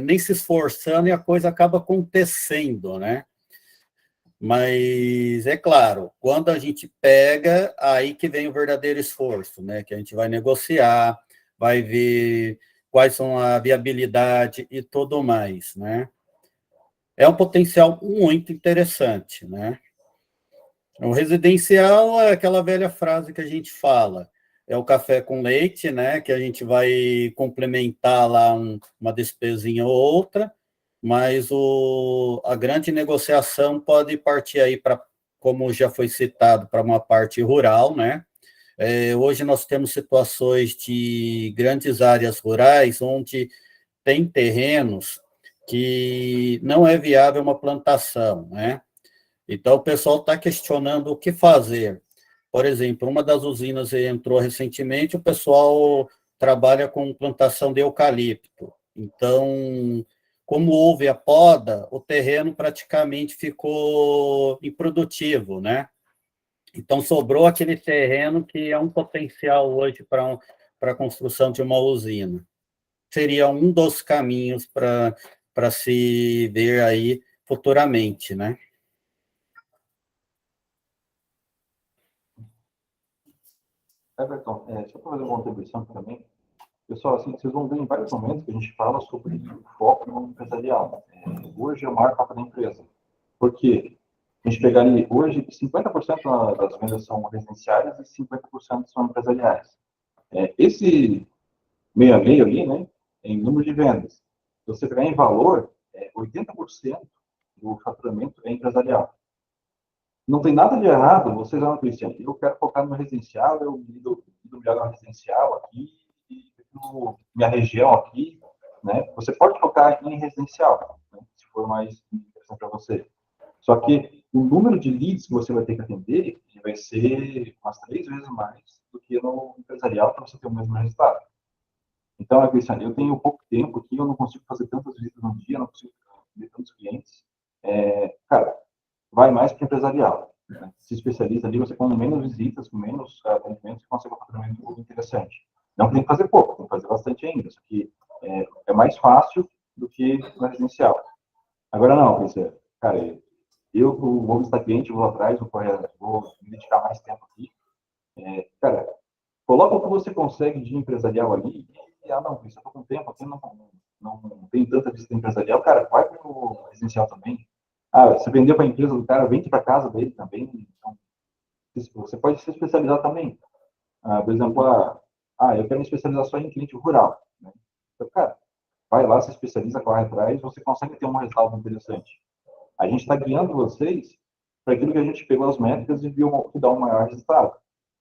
nem se esforçando e a coisa acaba acontecendo, né? Mas é claro, quando a gente pega, aí que vem o verdadeiro esforço, né? Que a gente vai negociar, vai ver quais são a viabilidade e tudo mais, né? É um potencial muito interessante, né? O residencial é aquela velha frase que a gente fala, é o café com leite, né? Que a gente vai complementar lá uma despesinha ou outra, mas a grande negociação pode partir aí para, como já foi citado, para uma parte rural, né? Hoje nós temos situações de grandes áreas rurais onde tem terrenos que não é viável uma plantação, né? Então, o pessoal está questionando o que fazer. Por exemplo, uma das usinas entrou recentemente, o pessoal trabalha com plantação de eucalipto. Então, como houve a poda, o terreno praticamente ficou improdutivo, né? Então, sobrou aquele terreno que é um potencial hoje para a construção de uma usina. Seria um dos caminhos para se ver aí futuramente, né? Everton, só para fazer uma contribuição também, pessoal, assim, vocês vão ver em vários momentos que a gente fala sobre o foco no empresarial. Hoje é o maior foco da empresa. Por quê? A gente pegar ali, hoje, 50% das vendas são residenciais e 50% são empresariais. Esse meio a meio ali, né, em número de vendas. Se você pegar em valor, 80% do faturamento é empresarial. Não tem nada de errado você já, Cristiano, eu quero focar no residencial, eu lido melhor no residencial aqui, e minha região aqui, né? Você pode focar em residencial, né, se for mais interessante para você. Só que o número de leads que você vai ter que atender vai ser umas 3 vezes mais do que no empresarial para você ter o mesmo resultado. Então, Cristiano, eu tenho pouco tempo aqui, eu não consigo fazer tantas visitas no dia, não consigo atender tantos clientes. Cara, vai mais para o empresarial. Né? Se especializa ali, você com menos visitas, com menos atendimentos, consegue um faturamento muito interessante. Não tem que fazer pouco, tem que fazer bastante ainda, só que é mais fácil do que no residencial. Agora não, Cristiano, cara, eu vou visitar cliente, vou atrás, vou me dedicar mais tempo aqui. Cara, coloca o que você consegue de empresarial ali e, não, isso eu tô com tempo aqui, não tem tanta visita empresarial, cara, vai para o residencial também. você vendeu para a empresa do cara, vende para casa dele também. Então, você pode se especializar também. Por exemplo, eu quero me especializar só em cliente rural. Né? Então, cara, vai lá, se especializa, corre atrás, você consegue ter um resultado interessante. A gente está guiando vocês para aquilo que a gente pegou as métricas e viu que dá um maior resultado.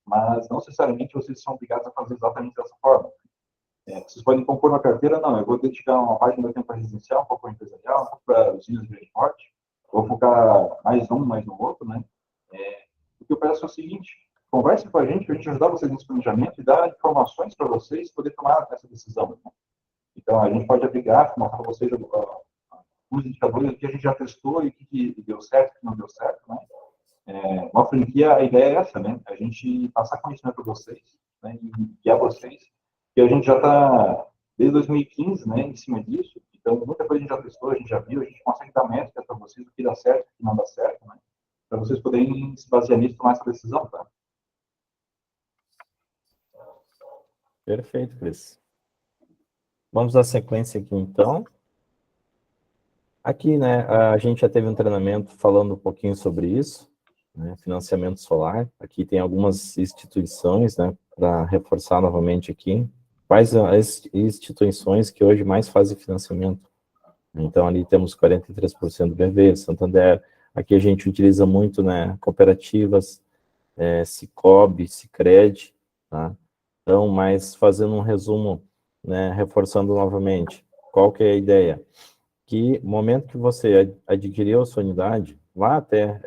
Mas não necessariamente vocês são obrigados a fazer exatamente dessa forma. Vocês podem compor uma carteira, não, eu vou dedicar uma parte do meu tempo para residencial, um pouco para empresarial, um pouco para usinas de grande porte, vou focar mais no outro, né? O que eu peço é o seguinte, converse com a gente para a gente ajudar vocês nesse planejamento e dar informações para vocês poderem tomar essa decisão. Né? Então, a gente pode aplicar, mostrar para vocês os indicadores que a gente já testou e que deu certo, que não deu certo. Né? Uma franquia, a ideia é essa, né? A gente passar conhecimento para vocês, né? E guiar vocês. E a gente já está, desde 2015, né, em cima disso. Então, muita coisa a gente já testou, a gente já viu, a gente consegue dar métricas para vocês, o que dá certo, o que não dá certo, né? Para vocês poderem se basear nisso e tomar essa decisão, tá? Perfeito, Cris. Vamos dar sequência aqui, então. Aqui, né, a gente já teve um treinamento falando um pouquinho sobre isso, né, financiamento solar. Aqui tem algumas instituições, né, para reforçar novamente aqui. Quais as instituições que hoje mais fazem financiamento? Então, ali temos 43% do BV, Santander. Aqui a gente utiliza muito, né, cooperativas, Sicob, Sicredi, tá? Então, mas fazendo um resumo, né, reforçando novamente, qual que é a ideia? Que no momento que você adquiriu a sua unidade, vá até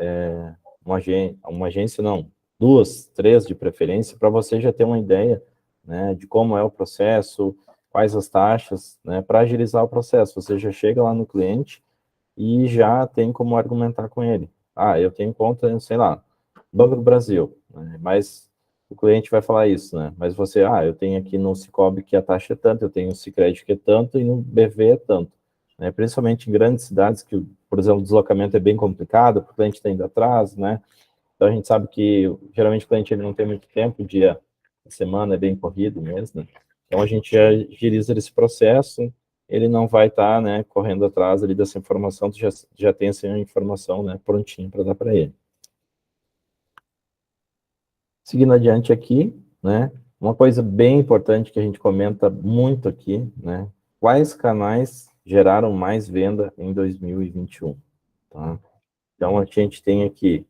uma agência, não, 2, 3 de preferência, para você já ter uma ideia, né, de como é o processo, quais as taxas, né, para agilizar o processo. Você já chega lá no cliente e já tem como argumentar com ele. Eu tenho conta, sei lá, Banco do Brasil, né, mas o cliente vai falar isso, né, mas você, eu tenho aqui no Sicob que a taxa é tanto, eu tenho no Sicredi que é tanto e no BV é tanto. Né, principalmente em grandes cidades, que, por exemplo, o deslocamento é bem complicado, o cliente está indo atrás, né? Então, a gente sabe que, geralmente, o cliente ele não tem muito tempo, o dia, a semana é bem corrido mesmo, né? Então, a gente já agiliza esse processo, ele não vai estar, né, correndo atrás ali dessa informação, tu já tem essa informação, né, prontinha para dar para ele. Seguindo adiante aqui, né, uma coisa bem importante que a gente comenta muito aqui, né, quais canais geraram mais venda em 2021, tá? Então, a gente tem aqui,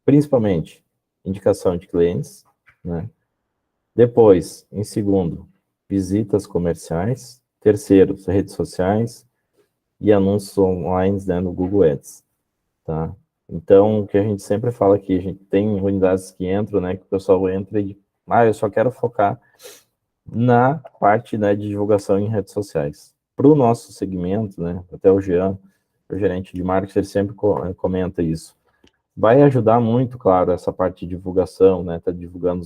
principalmente, indicação de clientes, né? Depois, em segundo, visitas comerciais. Terceiro, redes sociais e anúncios online, né, no Google Ads, tá? Então, o que a gente sempre fala aqui, a gente tem unidades que entram, né, que o pessoal entra e, eu só quero focar na parte, né, de divulgação em redes sociais. Para o nosso segmento, né, até o Jean, o gerente de marketing, ele sempre comenta isso. Vai ajudar muito, claro, essa parte de divulgação, né, tá divulgando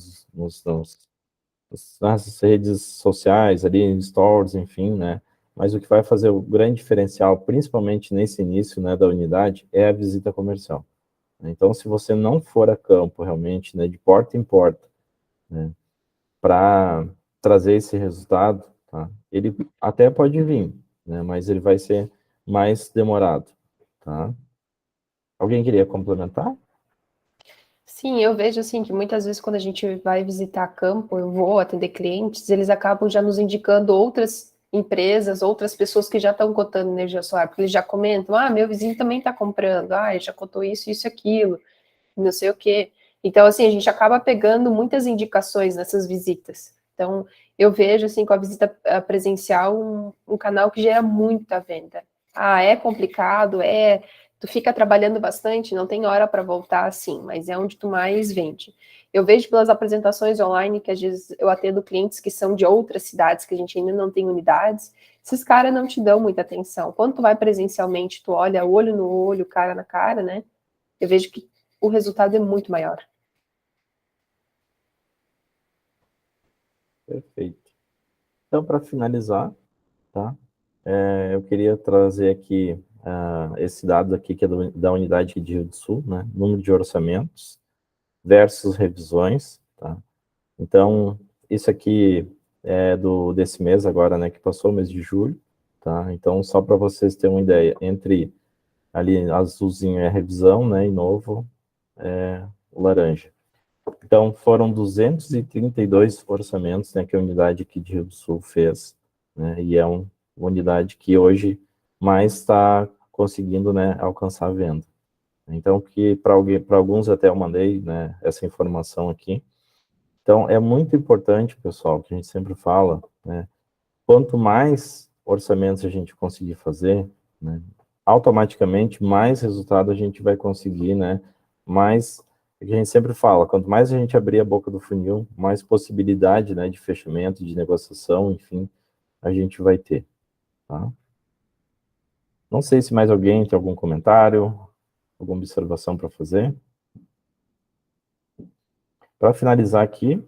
nas redes sociais, ali em stores, enfim, né, mas o que vai fazer o grande diferencial, principalmente nesse início, né, da unidade, é a visita comercial. Então, se você não for a campo, realmente, né, de porta em porta, né, para trazer esse resultado, tá? Ele até pode vir, né, mas ele vai ser mais demorado, tá? Alguém queria complementar? Sim, eu vejo assim que muitas vezes quando a gente vai visitar campo, eu vou atender clientes, eles acabam já nos indicando outras empresas, outras pessoas que já estão cotando energia solar, porque eles já comentam, meu vizinho também está comprando, ele já cotou isso, aquilo, não sei o quê. Então, assim, a gente acaba pegando muitas indicações nessas visitas. Então, eu vejo, assim, com a visita presencial, um canal que gera muita venda. É complicado, tu fica trabalhando bastante, não tem hora para voltar, assim, mas é onde tu mais vende. Eu vejo pelas apresentações online que às vezes eu atendo clientes que são de outras cidades, que a gente ainda não tem unidades, esses caras não te dão muita atenção. Quando tu vai presencialmente, tu olha olho no olho, cara na cara, né? Eu vejo que o resultado é muito maior. Perfeito. Então, para finalizar, tá? Eu queria trazer aqui esse dado aqui, que é da unidade de Rio do Sul, né? Número de orçamentos versus revisões, tá? Então, isso aqui é desse mês agora, né? Que passou, mês de julho, tá? Então, só para vocês terem uma ideia, entre ali azulzinho é revisão, né, e novo é o laranja. Então, foram 232 orçamentos, né, que a unidade aqui de Rio do Sul fez, né, e é uma unidade que hoje mais está conseguindo, né, alcançar a venda. Então, que para alguns até eu mandei, né, essa informação aqui. Então, é muito importante, pessoal, que a gente sempre fala, né, quanto mais orçamentos a gente conseguir fazer, né, automaticamente mais resultado a gente vai conseguir, né, mais, a gente sempre fala, quanto mais a gente abrir a boca do funil, mais possibilidade, né, de fechamento, de negociação, enfim, a gente vai ter, tá? Não sei se mais alguém tem algum comentário, alguma observação para fazer. Para finalizar aqui,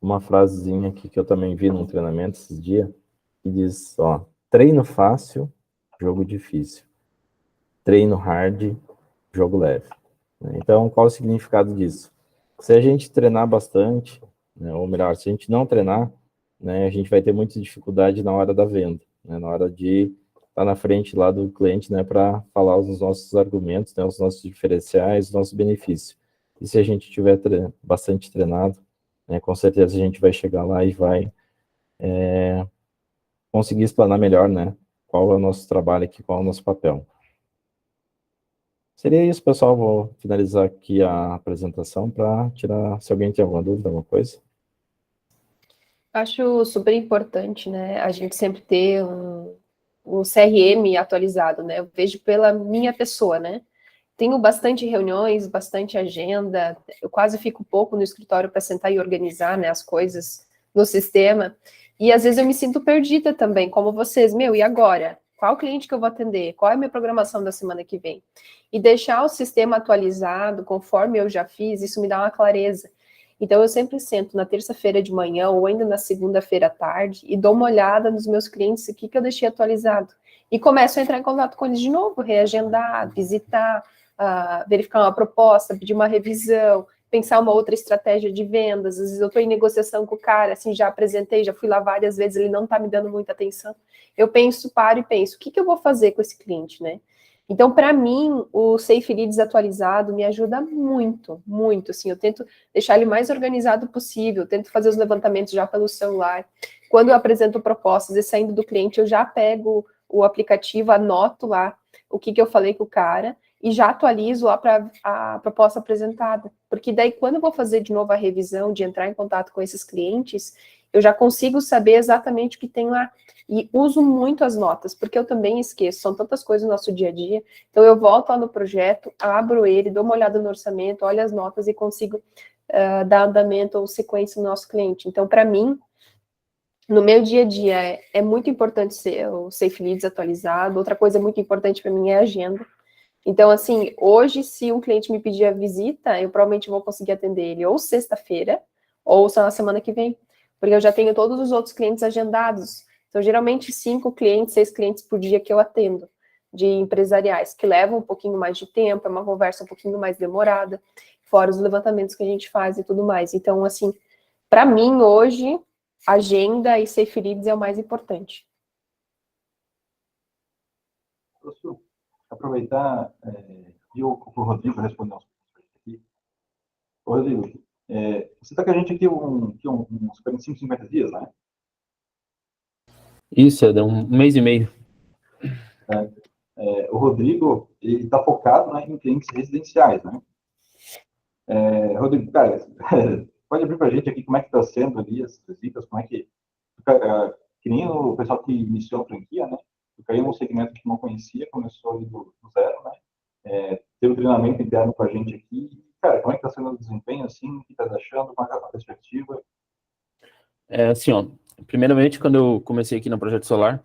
uma frasezinha aqui que eu também vi num treinamento esses dias, que diz, ó, treino fácil, jogo difícil. Treino hard, jogo leve. Então, qual o significado disso? Se a gente treinar bastante, né, ou melhor, se a gente não treinar, né, a gente vai ter muita dificuldade na hora da venda, né, na hora de estar na frente lá do cliente, né, para falar os nossos argumentos, né, os nossos diferenciais, os nossos benefícios. E se a gente tiver bastante treinado, né, com certeza a gente vai chegar lá e vai conseguir explanar melhor, né, qual é o nosso trabalho aqui, qual é o nosso papel. Seria isso, pessoal. Vou finalizar aqui a apresentação para tirar, se alguém tem alguma dúvida, alguma coisa. Acho super importante, né, a gente sempre ter um CRM atualizado, né? Eu vejo pela minha pessoa, né? Tenho bastante reuniões, bastante agenda, eu quase fico pouco no escritório para sentar e organizar, né, as coisas no sistema, e às vezes eu me sinto perdida também, como vocês, e agora? Qual cliente que eu vou atender? Qual é a minha programação da semana que vem? E deixar o sistema atualizado, conforme eu já fiz, isso me dá uma clareza. Então, eu sempre sento na terça-feira de manhã ou ainda na segunda-feira à tarde e dou uma olhada nos meus clientes, o que eu deixei atualizado. E começo a entrar em contato com eles de novo, reagendar, visitar, verificar uma proposta, pedir uma revisão, pensar uma outra estratégia de vendas. Às vezes eu estou em negociação com o cara, assim, já apresentei, já fui lá várias vezes, ele não está me dando muita atenção. Eu paro e penso, o que eu vou fazer com esse cliente, né? Então, para mim, o Safe Leads atualizado me ajuda muito, muito, assim, eu tento deixar ele mais organizado possível, eu tento fazer os levantamentos já pelo celular. Quando eu apresento propostas e saindo do cliente, eu já pego o aplicativo, anoto lá o que eu falei com o cara e já atualizo lá para a proposta apresentada. Porque daí, quando eu vou fazer de novo a revisão, de entrar em contato com esses clientes, eu já consigo saber exatamente o que tem lá. E uso muito as notas, porque eu também esqueço, são tantas coisas no nosso dia a dia. Então, eu volto lá no projeto, abro ele, dou uma olhada no orçamento, olho as notas e consigo dar andamento ou sequência no nosso cliente. Então, para mim, no meu dia a dia, é muito importante ser o Safe Leads atualizado. Outra coisa muito importante para mim é a agenda. Então, assim, hoje, se um cliente me pedir a visita, eu provavelmente vou conseguir atender ele ou sexta-feira, ou só na semana que vem, porque eu já tenho todos os outros clientes agendados. Então, geralmente, 5 clientes, 6 clientes por dia que eu atendo, de empresariais, que levam um pouquinho mais de tempo, é uma conversa um pouquinho mais demorada, fora os levantamentos que a gente faz e tudo mais. Então, assim, para mim, hoje, agenda e Safe Leads é o mais importante. Posso aproveitar e o Rodrigo responder umas perguntas aqui. Ô, Rodrigo, você está com a gente aqui uns 45, 50 dias, né? Isso, é um mês e meio. O Rodrigo, ele está focado, né, em clientes residenciais, né? Rodrigo, cara, pode abrir para a gente aqui como é que está sendo ali as visitas, como é que nem o pessoal que iniciou a franquia, né? Tu caiu num segmento que não conhecia, começou ali do zero, né? Teve um treinamento interno com a gente aqui. Cara, como é que está sendo o desempenho, assim? O que está achando? Qual é a perspectiva? Assim, ó, primeiramente, quando eu comecei aqui no Projeto Solar,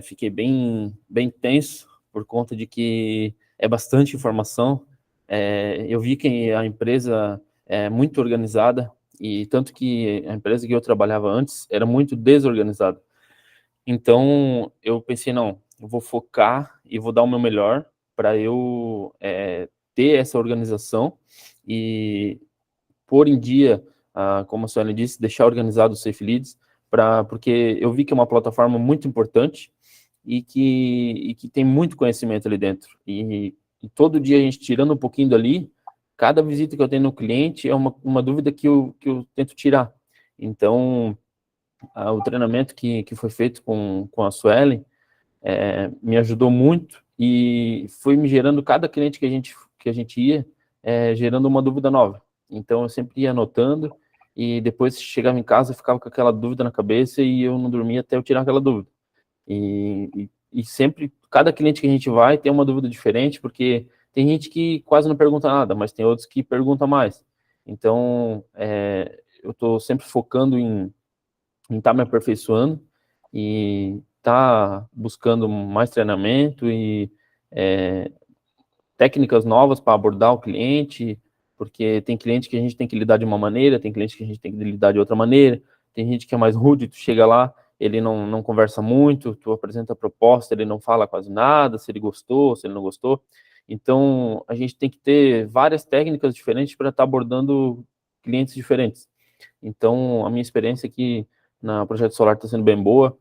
fiquei bem tenso, por conta de que é bastante informação. Eu vi que a empresa é muito organizada, e tanto que a empresa que eu trabalhava antes era muito desorganizada. Então, eu pensei, não, eu vou focar e vou dar o meu melhor para eu ter essa organização e pôr em dia, como a Sueli disse, deixar organizado o Safe Leads, porque eu vi que é uma plataforma muito importante e que tem muito conhecimento ali dentro. E todo dia a gente tirando um pouquinho dali, cada visita que eu tenho no cliente é uma dúvida que eu tento tirar. Então, o treinamento que foi feito com a Suelen me ajudou muito e foi me gerando, cada cliente que a gente ia, gerando uma dúvida nova. Então, eu sempre ia anotando e depois chegava em casa, ficava com aquela dúvida na cabeça e eu não dormia até eu tirar aquela dúvida. E sempre, cada cliente que a gente vai tem uma dúvida diferente, porque tem gente que quase não pergunta nada, mas tem outros que perguntam mais. Então, eu estou sempre focando em estar me aperfeiçoando e estar buscando mais treinamento e técnicas novas para abordar o cliente, porque tem cliente que a gente tem que lidar de uma maneira, tem cliente que a gente tem que lidar de outra maneira, tem gente que é mais rude, tu chega lá, ele não conversa muito, tu apresenta a proposta, ele não fala quase nada, se ele gostou, se ele não gostou. Então, a gente tem que ter várias técnicas diferentes para estar abordando clientes diferentes. Então, a minha experiência aqui na Projeto Solar está sendo bem boa.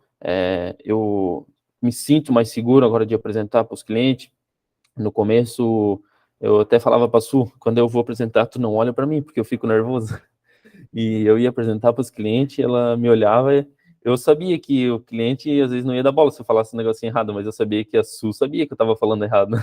Eu me sinto mais seguro agora de apresentar para os clientes. No começo, eu até falava para a Su, quando eu vou apresentar, tu não olha para mim, porque eu fico nervoso. E eu ia apresentar para os clientes, ela me olhava, eu sabia que o cliente às vezes não ia dar bola se eu falasse um negocinho errado, mas eu sabia que a Su sabia que eu estava falando errado.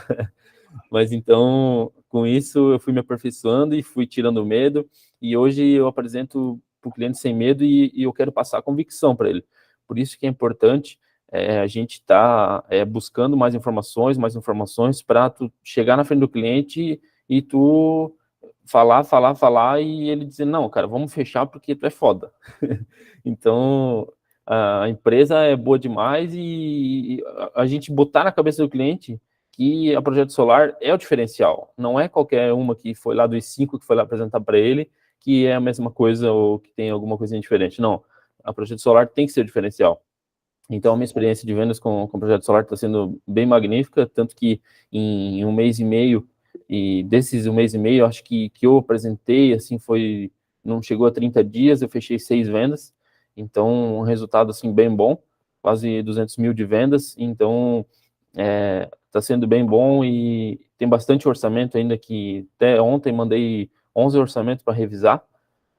Mas então, com isso, eu fui me aperfeiçoando e fui tirando o medo, e hoje eu apresento para o cliente sem medo e eu quero passar convicção para ele. Por isso que é importante a gente estar buscando mais informações para tu chegar na frente do cliente e tu falar e ele dizer, não, cara, vamos fechar porque tu é foda. Então, a empresa é boa demais e a gente botar na cabeça do cliente que a Projeto Solar é o diferencial. Não é qualquer uma que foi lá dos 5 que foi lá apresentar para ele que é a mesma coisa ou que tem alguma coisinha diferente. Não, a Projeto Solar tem que ser o diferencial. Então, a minha experiência de vendas com o Projeto Solar está sendo bem magnífica, tanto que em um mês e meio, e desses um mês e meio, acho que eu apresentei, assim, não chegou a 30 dias, eu fechei 6 vendas, então, um resultado, assim, bem bom, quase 200 mil de vendas, então, está sendo bem bom e tem bastante orçamento ainda que, até ontem, mandei 11 orçamentos para revisar,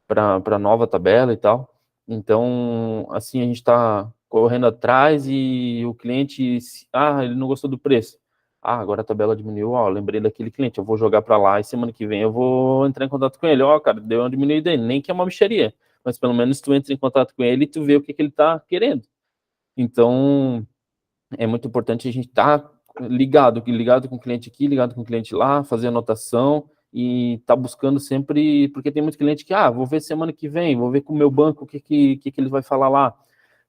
para a nova tabela e tal. Então, assim, a gente está correndo atrás e o cliente, ele não gostou do preço. Agora a tabela diminuiu, lembrei daquele cliente, eu vou jogar para lá e semana que vem eu vou entrar em contato com ele. Cara, deu uma diminuída aí, nem que é uma mixeria, mas pelo menos tu entra em contato com ele e tu vê o que ele está querendo. Então, é muito importante a gente estar ligado com o cliente aqui, ligado com o cliente lá, fazer anotação e tá buscando sempre, porque tem muito cliente que, vou ver semana que vem, vou ver com o meu banco o que ele vai falar lá.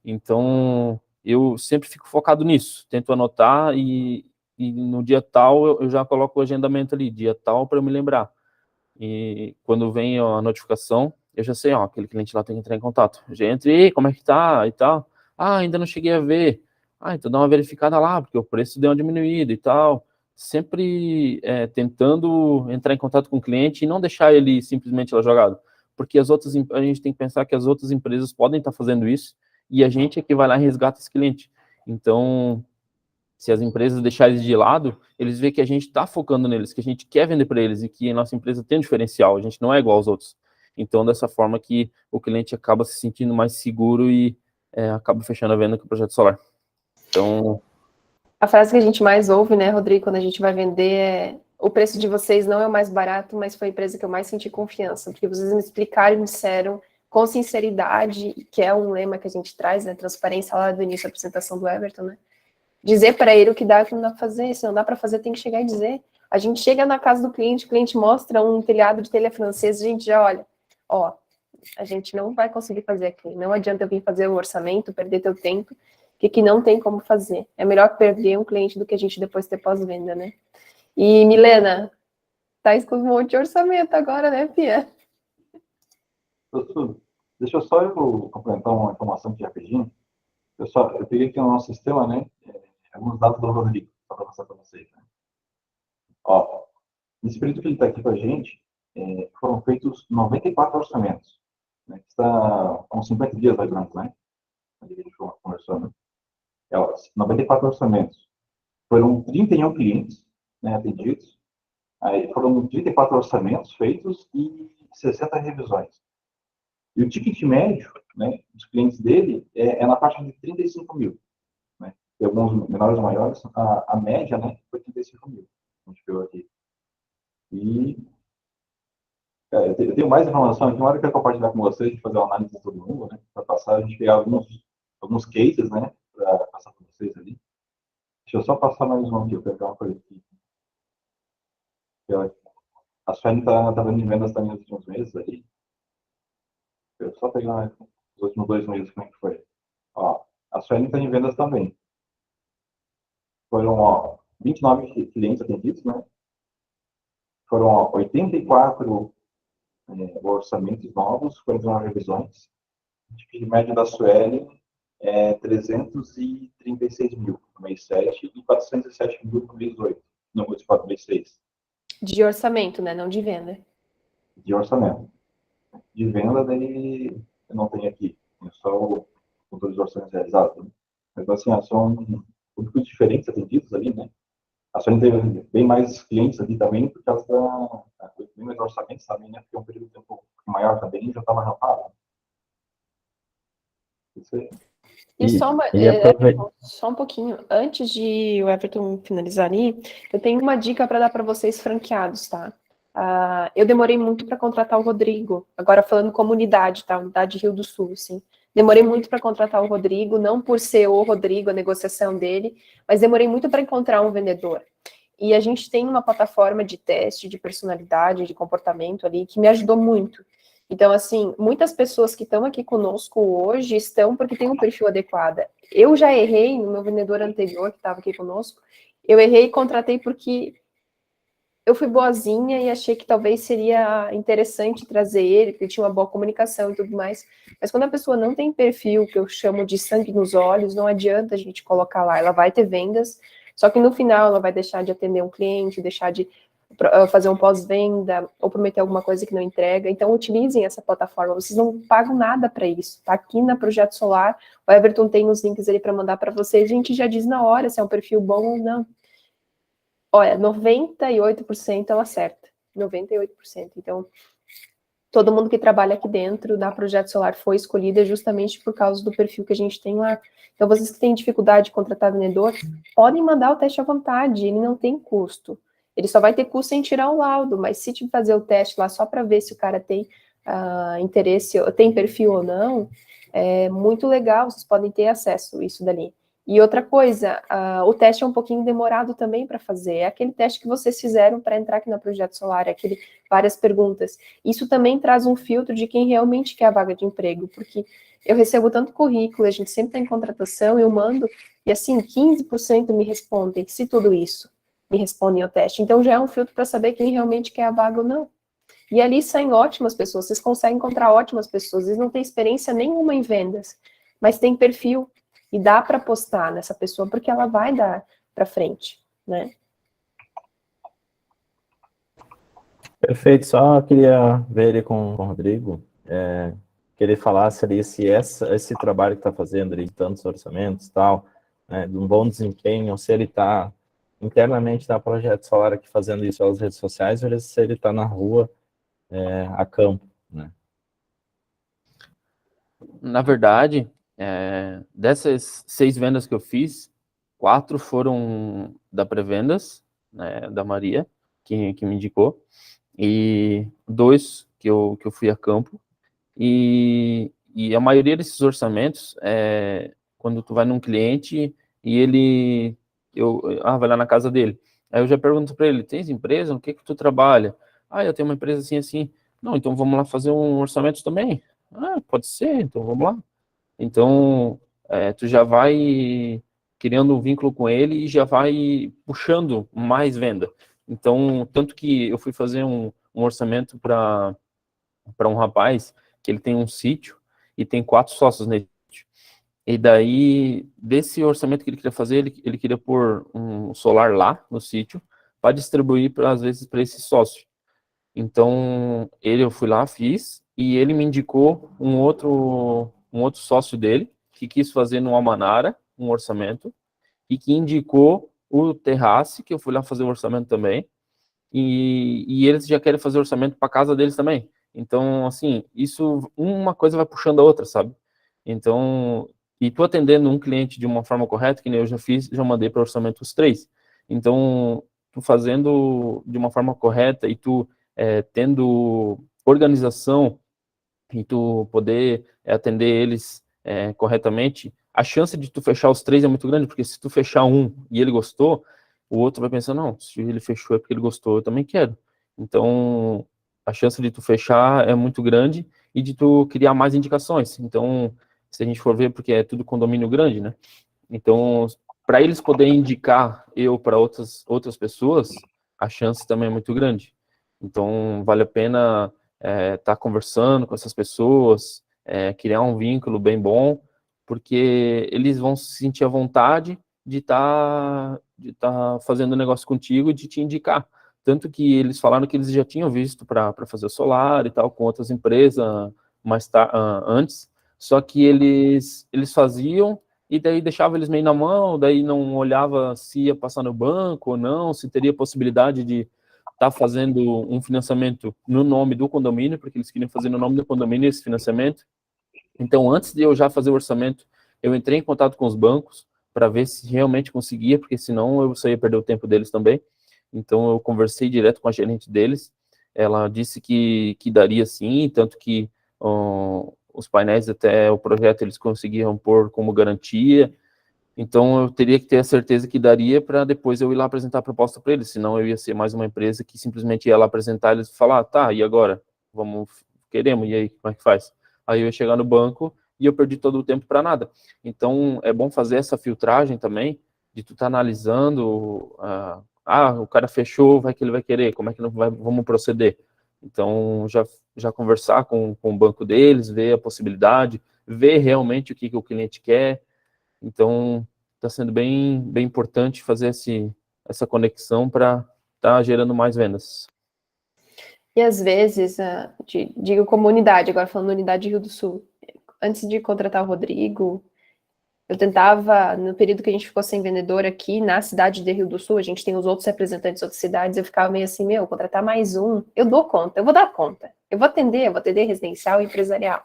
Então, eu sempre fico focado nisso, tento anotar e no dia tal eu já coloco o agendamento ali, dia tal para eu me lembrar. E quando vem a notificação, eu já sei, aquele cliente lá tem que entrar em contato. Já entrei, como é que tá e tal. Ainda não cheguei a ver. Então dá uma verificada lá, porque o preço deu uma diminuída e tal. Sempre tentando entrar em contato com o cliente e não deixar ele simplesmente lá jogado. Porque a gente tem que pensar que as outras empresas podem estar fazendo isso e a gente é que vai lá e resgata esse cliente. Então, se as empresas deixarem eles de lado, eles veem que a gente está focando neles, que a gente quer vender para eles e que a nossa empresa tem um diferencial, a gente não é igual aos outros. Então, dessa forma que o cliente acaba se sentindo mais seguro e acaba fechando a venda com o Projeto Solar. Então, a frase que a gente mais ouve, né, Rodrigo, quando a gente vai vender é: o preço de vocês não é o mais barato, mas foi a empresa que eu mais senti confiança, porque vocês me explicaram e me disseram com sinceridade, que é um lema que a gente traz, né, transparência lá do início da apresentação do Everton, né, dizer para ele o que dá e o que não dá para fazer. Se não dá para fazer, tem que chegar e dizer. A gente chega na casa do cliente, o cliente mostra um telhado de telha francesa, a gente já olha, a gente não vai conseguir fazer aqui, não adianta eu vir fazer o orçamento, perder teu tempo, que não tem como fazer. É melhor perder um cliente do que a gente depois ter pós-venda, né? E, Milena, tá com um monte de orçamento agora, né, Fia? Deixa eu só complementar uma informação aqui rapidinho. Eu peguei aqui no nosso sistema, né, alguns dados do Rodrigo, só para passar para vocês. Né? Nesse período que ele está aqui com a gente, foram feitos 94 orçamentos, né, que está com 50 dias mais ou menos, né? a gente conversou, né? 94 orçamentos. Foram 31 clientes, né, atendidos. Aí foram 34 orçamentos feitos e 60 revisões. E o ticket médio, né, dos clientes dele é na faixa de 35 mil. Né? Tem alguns menores ou maiores, a média, né, foi 35 mil. A gente viu aqui. E eu tenho mais informação aqui, uma hora que eu compartilhar com vocês, de fazer uma análise de todo mundo, né, para passar, a gente pegar alguns cases, né, para passar para vocês ali. Deixa eu só passar mais um aqui, eu quero pegar uma coisa aqui. A Sueli está vendo em vendas também nos últimos meses aí. Eu só pegar os últimos 2 meses, como é que foi. Ó, a Sueli está em vendas também. Foram 29 clientes atendidos, né? Foram 84 orçamentos novos, foram 19 revisões. O ticket médio da Sueli é 336 mil no mês 7 e 407 mil no mês 8. No mês 6. De orçamento, né? Não de venda. De orçamento. De venda, daí eu não tenho aqui. É só o controle de orçamentos realizados. Né? Mas assim, são públicos diferentes atendidos ali, né? A Sony teve bem mais clientes ali também, por causa bem mais orçamentos também, né? Porque é um período de tempo maior também, já estava rampado. Isso aí. E só, só um pouquinho, antes de o Everton finalizar ali, eu tenho uma dica para dar para vocês franqueados, tá? Eu demorei muito para contratar o Rodrigo, agora falando comunidade, tá? Unidade Rio do Sul, sim. Demorei muito para contratar o Rodrigo, não por ser o Rodrigo, a negociação dele, mas demorei muito para encontrar um vendedor. E a gente tem uma plataforma de teste de personalidade, de comportamento ali, que me ajudou muito. Então, assim, muitas pessoas que estão aqui conosco hoje estão porque tem um perfil adequado. Eu já errei no meu vendedor anterior, que estava aqui conosco, eu errei e contratei porque eu fui boazinha e achei que talvez seria interessante trazer ele, porque ele tinha uma boa comunicação e tudo mais. Mas quando a pessoa não tem perfil, que eu chamo de sangue nos olhos, não adianta a gente colocar lá. Ela vai ter vendas, só que no final ela vai deixar de atender um cliente, deixar de fazer um pós-venda, ou prometer alguma coisa que não entrega. Então, utilizem essa plataforma. Vocês não pagam nada para isso. Tá aqui na Projeto Solar. O Everton tem os links ali para mandar para vocês. A gente já diz na hora se é um perfil bom ou não. Olha, 98% ela acerta. 98%. Então, todo mundo que trabalha aqui dentro da Projeto Solar foi escolhida justamente por causa do perfil que a gente tem lá. Então, vocês que têm dificuldade de contratar vendedor, podem mandar o teste à vontade, ele não tem custo. Ele só vai ter custo em tirar o laudo, mas se te fazer o teste lá só para ver se o cara tem interesse, tem perfil ou não, é muito legal, vocês podem ter acesso a isso dali. E outra coisa, o teste é um pouquinho demorado também para fazer, é aquele teste que vocês fizeram para entrar aqui na Projeto Solar, é aquele várias perguntas. Isso também traz um filtro de quem realmente quer a vaga de emprego, porque eu recebo tanto currículo, a gente sempre tem contratação, eu mando, e assim, 15% me respondem, se tudo isso me respondem ao teste. Então já é um filtro para saber quem realmente quer a vaga ou não. E ali saem ótimas pessoas, vocês conseguem encontrar ótimas pessoas, eles não têm experiência nenhuma em vendas, mas tem perfil, e dá para apostar nessa pessoa, porque ela vai dar para frente, né? Perfeito, só queria ver ele com o Rodrigo, que ele falasse ali se esse trabalho que está fazendo ali, de tantos orçamentos e tal, né, de um bom desempenho, se ele está internamente na Projeto Solar aqui fazendo isso pelas redes sociais, ou se ele está na rua, a campo, né? Na verdade, dessas 6 vendas que eu fiz, 4 foram da pré-vendas, né, da Maria, que me indicou, e 2 que eu fui a campo, e a maioria desses orçamentos, quando tu vai num cliente e ele, vai lá na casa dele, aí eu já pergunto para ele, tens empresa? No que tu trabalha? Eu tenho uma empresa assim, assim. Não, então vamos lá fazer um orçamento também. Pode ser, então vamos lá. Então, tu já vai criando um vínculo com ele e já vai puxando mais venda. Então, tanto que eu fui fazer um orçamento para um rapaz que ele tem um sítio e tem 4 sócios nele. E daí, desse orçamento que ele queria fazer, ele queria pôr um solar lá no sítio para distribuir, às vezes, para esse sócio. Então, eu fui lá, fiz, e ele me indicou um outro sócio dele, que quis fazer no Almanara um orçamento e que indicou o Terrace, que eu fui lá fazer o orçamento também, e eles já querem fazer orçamento para casa deles também. Então, assim, isso, uma coisa vai puxando a outra, sabe? Então, e tu atendendo um cliente de uma forma correta, que nem eu já fiz, já mandei para orçamento os 3. Então, tu fazendo de uma forma correta e tu tendo organização e tu poder atender eles corretamente, a chance de tu fechar os 3 é muito grande, porque se tu fechar um e ele gostou, o outro vai pensar, não, se ele fechou é porque ele gostou, eu também quero. Então, a chance de tu fechar é muito grande e de tu criar mais indicações. Então, se a gente for ver, porque é tudo condomínio grande, né? Então, para eles poderem indicar eu para outras pessoas, a chance também é muito grande. Então, vale a pena estar conversando com essas pessoas, criar um vínculo bem bom, porque eles vão se sentir à vontade de estar fazendo negócio contigo e de te indicar. Tanto que eles falaram que eles já tinham visto para fazer o solar e tal, com outras empresas antes, só que eles faziam e daí deixava eles meio na mão, daí não olhava se ia passar no banco ou não, se teria possibilidade de estar fazendo um financiamento no nome do condomínio, porque eles queriam fazer no nome do condomínio esse financiamento. Então, antes de eu já fazer o orçamento, eu entrei em contato com os bancos para ver se realmente conseguia, porque senão eu só ia perder o tempo deles também. Então, eu conversei direto com a gerente deles, ela disse que daria sim, tanto que os painéis até o projeto eles conseguiam pôr como garantia, então eu teria que ter a certeza que daria para depois eu ir lá apresentar a proposta para eles, senão eu ia ser mais uma empresa que simplesmente ia lá apresentar e eles falar, tá, e agora? Queremos, e aí, como é que faz? Aí eu ia chegar no banco e eu perdi todo o tempo para nada. Então é bom fazer essa filtragem também, de tu tá analisando, o cara fechou, vai que ele vai querer, como é que vamos proceder? Então já conversar com o banco deles, ver a possibilidade, ver realmente o que o cliente quer. Então, está sendo bem importante fazer essa conexão para estar gerando mais vendas. E às vezes, digo comunidade, agora falando unidade Rio do Sul, antes de contratar o Rodrigo, eu tentava, no período que a gente ficou sem vendedor aqui, na cidade de Rio do Sul, a gente tem os outros representantes de outras cidades, eu ficava meio assim, contratar mais um, eu dou conta, eu vou dar conta, eu vou atender residencial e empresarial.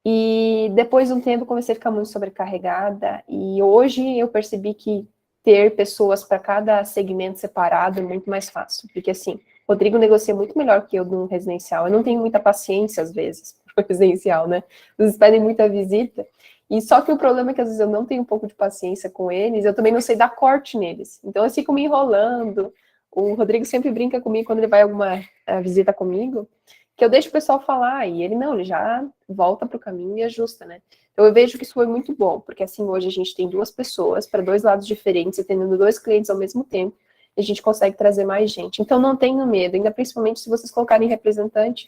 E depois de um tempo, comecei a ficar muito sobrecarregada, e hoje eu percebi que ter pessoas para cada segmento separado é muito mais fácil, porque assim, o Rodrigo negocia muito melhor que eu no residencial, eu não tenho muita paciência às vezes, para residencial, né? Eles pedem muita visita, e só que o problema é que às vezes eu não tenho um pouco de paciência com eles, eu também não sei dar corte neles, então eu fico me enrolando. O Rodrigo sempre brinca comigo quando ele vai alguma visita comigo, que eu deixo o pessoal falar, e ele já volta para o caminho e ajusta, né? Então eu vejo que isso foi muito bom, porque assim, hoje a gente tem 2 pessoas para 2 lados diferentes, atendendo 2 clientes ao mesmo tempo, e a gente consegue trazer mais gente. Então não tenham medo, ainda principalmente se vocês colocarem representante,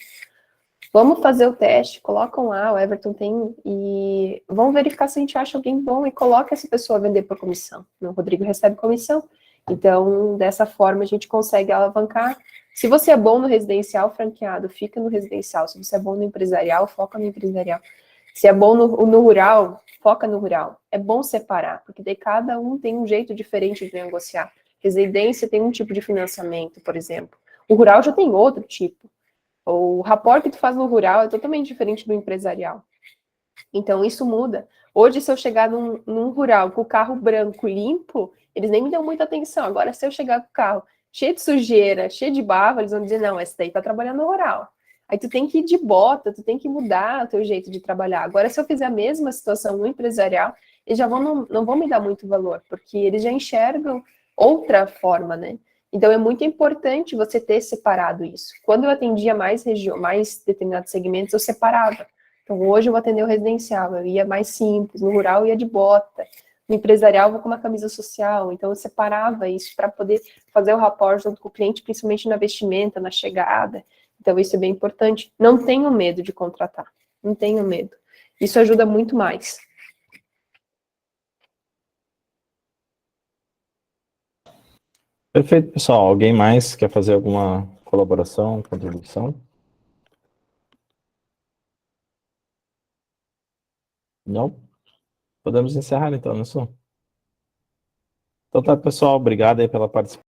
vamos fazer o teste, colocam lá, o Everton tem, e vamos verificar se a gente acha alguém bom e coloca essa pessoa a vender por comissão. O Rodrigo recebe comissão, então dessa forma a gente consegue alavancar. Se você é bom no residencial franqueado, fica no residencial. Se você é bom no empresarial, foca no empresarial. Se é bom no rural, foca no rural. É bom separar, porque daí cada um tem um jeito diferente de negociar. Residência tem um tipo de financiamento, por exemplo. O rural já tem outro tipo. O rapport que tu faz no rural é totalmente diferente do empresarial. Então, isso muda. Hoje, se eu chegar num rural com o carro branco limpo, eles nem me dão muita atenção. Agora, se eu chegar com o carro cheio de sujeira, cheio de barro, eles vão dizer, não, esse daí tá trabalhando no rural. Aí tu tem que ir de bota, tu tem que mudar o teu jeito de trabalhar. Agora, se eu fizer a mesma situação no empresarial, eles já não vão me dar muito valor, porque eles já enxergam outra forma, né? Então, é muito importante você ter separado isso. Quando eu atendia mais determinados segmentos, eu separava. Então, hoje eu vou atender o residencial, eu ia mais simples, no rural eu ia de bota, no empresarial eu vou com uma camisa social, então eu separava isso para poder fazer o rapport junto com o cliente, principalmente na vestimenta, na chegada. Então, isso é bem importante. Não tenham medo de contratar, não tenham medo. Isso ajuda muito mais. Perfeito, pessoal. Alguém mais quer fazer alguma colaboração, contribuição? Não? Podemos encerrar então, Nelson? Então tá, pessoal, obrigado aí pela participação.